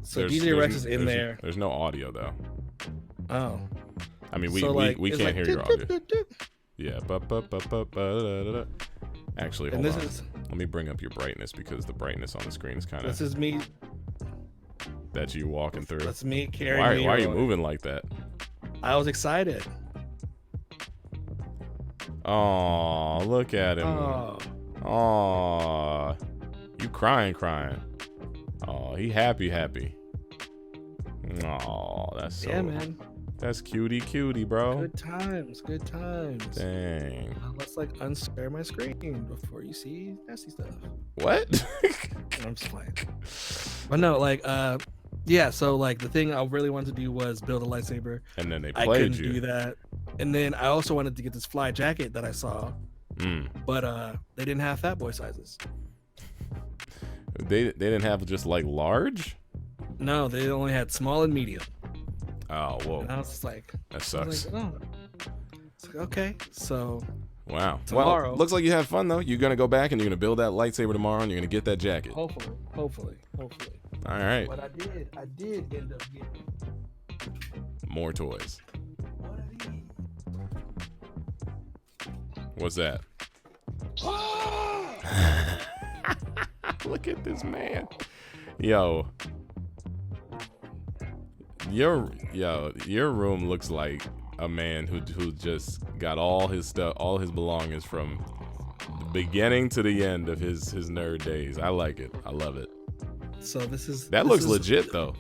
So DJ Rex is in there. There's no audio though. Oh. I mean, we can't hear your audio. Yeah. Actually, hold on. Let me bring up your brightness because the brightness on the screen is kind of. This is me. That you walking through. That's me carrying. Why are you moving like that? I was excited. Oh, look at him. Oh, you crying. Oh, he happy. Oh, that's so. Yeah, man. That's cutie, bro. Good times. Dang. Let's like unspare my screen before you see nasty stuff. What? I'm just playing. But no, like, yeah. So like the thing I really wanted to do was build a lightsaber. And then they I played couldn't you. do that. And then I also wanted to get this fly jacket that I saw, but they didn't have fat boy sizes. They didn't have just like large? No, they only had small and medium. Oh, whoa. And I was just like, That sucks. It's like, okay. So Wow. tomorrow, Well, looks like you had fun though. You're gonna go back and you're gonna build that lightsaber tomorrow, and you're gonna get that jacket. hopefully. All right. But I did end up getting More toys. one of these. What's that? Look at this man. Yo. Your room looks like a man who just got all his stuff, all his belongings from the beginning to the end of his nerd days. I like it. I love it. So this Looks is legit though.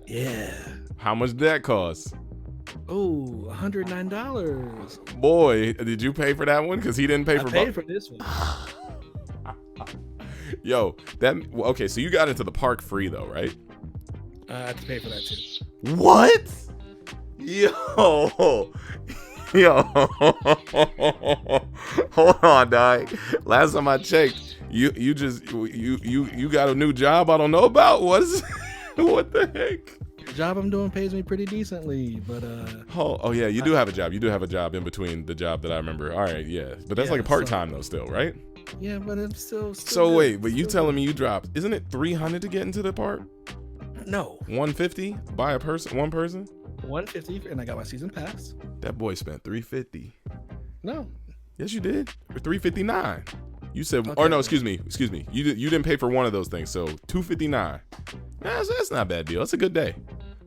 Yeah. How much did that cost? Oh, $109. Boy, did you pay for that one? Because he didn't pay for I paid for this one. Yo, okay, so you got into the park free though, right? I had to pay for that too. What? Yo. Hold on, dog. Last time I checked, you got a new job I don't know about. What the heck? The job I'm doing pays me pretty decently, but Oh yeah, you do have a job. You do have a job in between the job that I remember. All right, yeah, but that's like a part-time though, still, right? Yeah, but it's still So good. wait, but you telling me you dropped? Isn't it $300 to get into the park? No, $150 by one person. $150, and I got my season pass. That boy spent $350. No, Yes, you did. Or $359. You said, Okay. or no, excuse me. You didn't pay for one of those things, so $259. That's not a bad deal. It's a good day.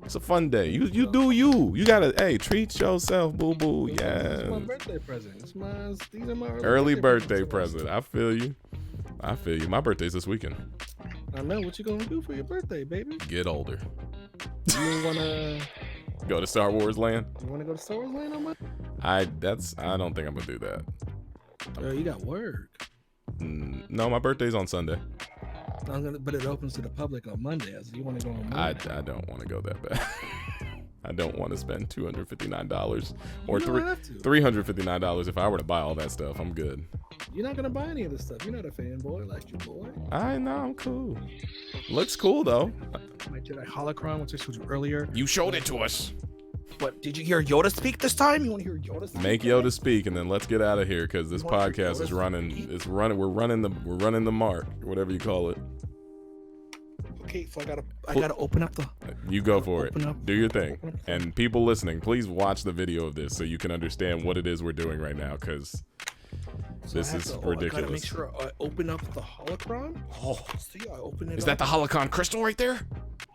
It's a fun day. You do you. You gotta treat yourself, boo boo. Yeah. It's my birthday present. These are my Early birthday present. I feel you. My birthday's this weekend. I know what you gonna do for your birthday, baby. Get older. You wanna Go to Star Wars Land. go to Star Wars Land on my? I don't think I'm gonna do that. You got work. No, my birthday's on Sunday. But it opens to the public on Monday. So you want to go on Monday? I don't want to go that bad. I don't want to spend $259 or You don't have to. $359 if I were to buy all that stuff. I'm good. You're not gonna buy any of this stuff. You're not a fanboy like your boy. I know, I'm cool. Looks cool though. My Jedi holocron, which I showed you earlier. You showed it to us. What? Did you hear Yoda speak this time? You want to hear Yoda speak? Make Yoda speak, and then let's get out of here because this You want podcast is Yoda to running. speak? It's running. We're running the mark, whatever you call it. Okay, so I gotta open up the. You go for it. Open up. Do your thing. Open up. And people listening, please watch the video of this so you can understand what it is we're doing right now because this is I gotta ridiculous. make sure I open up the holocron. Oh, See, I open it. is that the holocron crystal right there?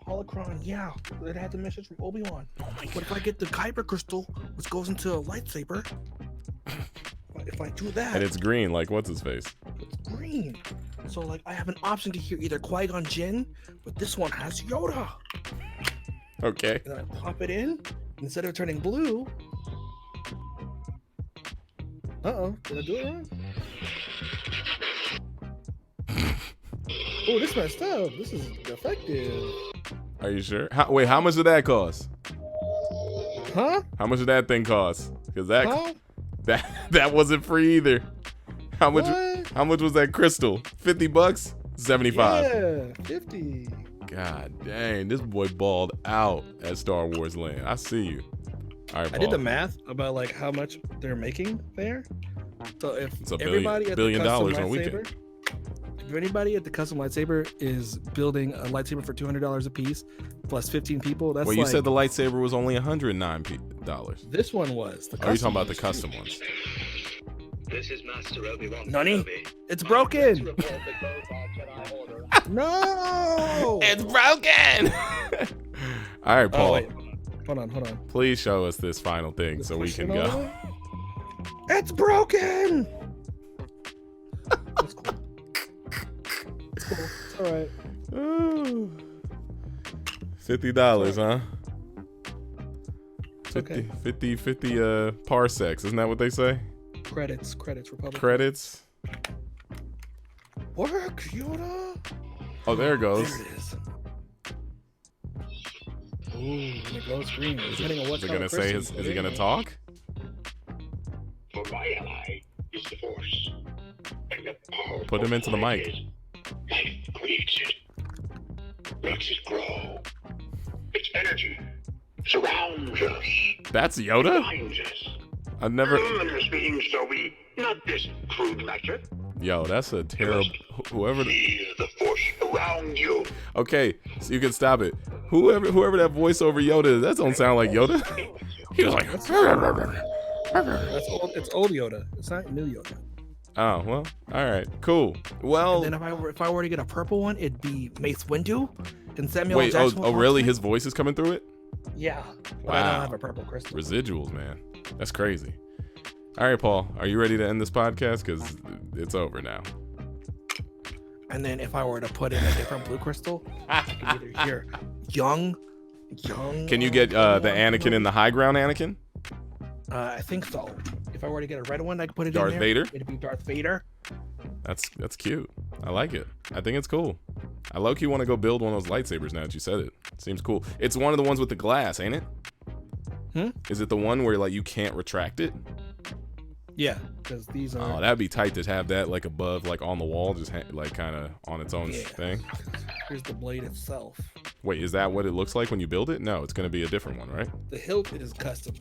holocron? Yeah, it had the message from Obi-Wan. Oh my What if I get the Kyber crystal, which goes into a lightsaber? If I do that, And it's green, like what's his face? it's green. So like I have an option to hear either Qui-Gon Jinn, but this one has Yoda. Okay. And then I pop it in. Instead of turning blue. Uh-oh, did I do it wrong? Oh, this messed up. This is defective. Are you sure? Wait, how much did that cost? Huh? How much did that thing cost? Because Huh? that wasn't free either. How much? What? How much was that crystal? $50? 75. Yeah, 50. God dang, this boy balled out at Star Wars Land. I see you. All right, I did the Paul. math about like how much they're making there. So if It's a everybody at billion the custom dollars on a weekend. lightsaber, if anybody at the custom lightsaber is building a lightsaber for $200 a piece, plus 15 people, that's Well, you like, said the lightsaber was only $109. this one was. The Are you talking about the ones, custom too. ones? This is Master Obi-Wan Nani? Kenobi. It's I broken. report that both our Jedi Order No. It's broken. All right, Paul. Oh, wait. Hold on. Please show us this final thing Just so we push can it go. over. It's broken. That's cool. It's cool. It's all right. Ooh. $50, huh? okay. 50 parsecs. Isn't that what they say? Credits, Republic. Credits. Work, Yoda. Oh, there it goes. There it is. Ooh, and it goes green. Depending on what Is it color gonna say? crystal Is you he gonna put in. talk? For my ally is the Force. And the power Put him into the mic. Life creates it. Makes it grow. Its energy surrounds us. That's Yoda? Binds us. I've never. Luminous beings, so we, not this crude matter. Yo, that's a terrible. Whoever. Feel the Force around you. Okay, so you can stop it. Whoever that voiceover Yoda is, that don't sound like Yoda. He was like. That's old. It's old Yoda. It's not new Yoda. Oh well. All right. Cool. Well. And then if I were to get a purple one, it'd be Mace Windu and Samuel Wait. Jackson. Oh, really? His voice is coming through it? Yeah. But I Wow. don't have a purple crystal. Residuals, man. That's crazy. All right, Paul. Are you ready to end this podcast? Because it's over now. And then if I were to put in a different blue crystal, I could either hear young. Can you get the Anakin in the high ground Anakin? I think so. If I were to get a red one, I could put it Darth in there. Vader? It'd be Darth Vader. That's cute. I like it. I think it's cool. I low-key want to go build one of those lightsabers now that you said it. Seems cool. It's one of the ones with the glass, ain't it? Is it the one where like you can't retract it? Yeah, because these are. Oh, that'd be tight to have that like above, like on the wall, just like kind of on its own Yeah. thing. Here's the blade itself. Wait, is that what it looks like when you build it? No, it's gonna be a different one, right? The hilt is custom.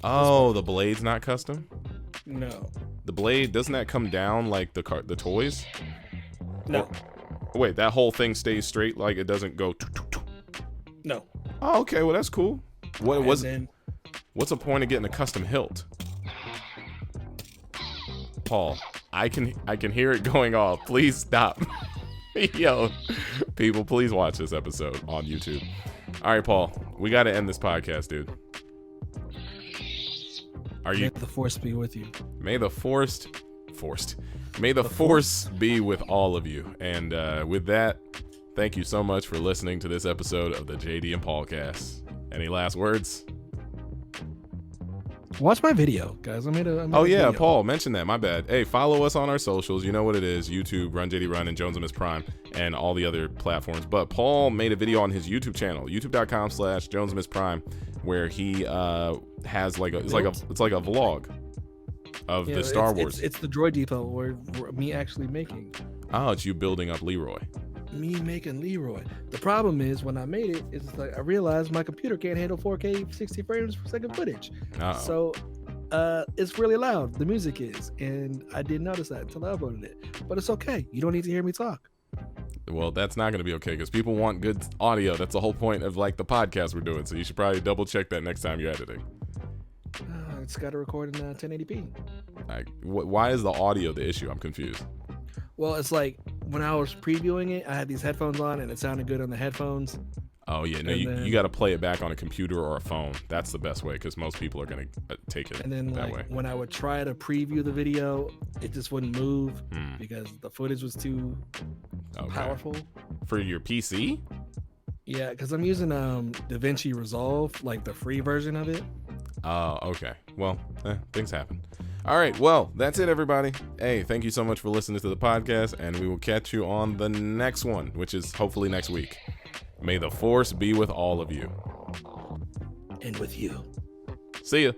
Oh, the blade's not custom. No. The blade, doesn't that come down like the toys? No. Wait, that whole thing stays straight, like it doesn't go. No. Oh, okay. Well, that's cool. What was? And then What's the point of getting a custom hilt? Paul, I can hear it going off. Please stop. Yo, people, please watch this episode on YouTube. All right, Paul, we got to end this podcast, dude. Are you? May the force be with you. May the force be with all of you. And with that, thank you so much for listening to this episode of the JD and PaulCast. Any last words? Watch my video, guys. I made a Oh yeah, video. Paul, mention that. My bad. Hey, follow us on our socials. You know what it is: YouTube, runJDrun, and Jones and Miss Prime, and all the other platforms. But Paul made a video on his YouTube channel, youtube.com/Jones and Miss Prime, where he has like it's like a vlog of the Star Wars. It's the Droid Depot where me actually making. Oh, it's you building up Leroy. Me making Leroy. The problem is when I made it, it's like I realized my computer can't handle 4K 60 frames per second footage. Uh-oh. So it's really loud. The music is, and I didn't notice that until I uploaded it. But it's okay. You don't need to hear me talk. Well, that's not going to be okay because people want good audio. That's the whole point of like the podcast we're doing. So you should probably double check that next time you're editing. It's got to record in 1080p. Why is the audio the issue? I'm confused. Well, it's like when I was previewing it, I had these headphones on and it sounded good on the headphones. Oh yeah, no, And you got to play it back on a computer or a phone. That's the best way because most people are gonna take it And then that like way. when I would try to preview the video, it just wouldn't move Hmm. because the footage was too Okay. powerful. For your PC? Yeah, because I'm using DaVinci Resolve, like the free version of it. Oh, okay. Well, things happen. All right. Well, that's it, everybody. Hey, thank you so much for listening to the podcast, and we will catch you on the next one, which is hopefully next week. May the force be with all of you. And with you. See ya.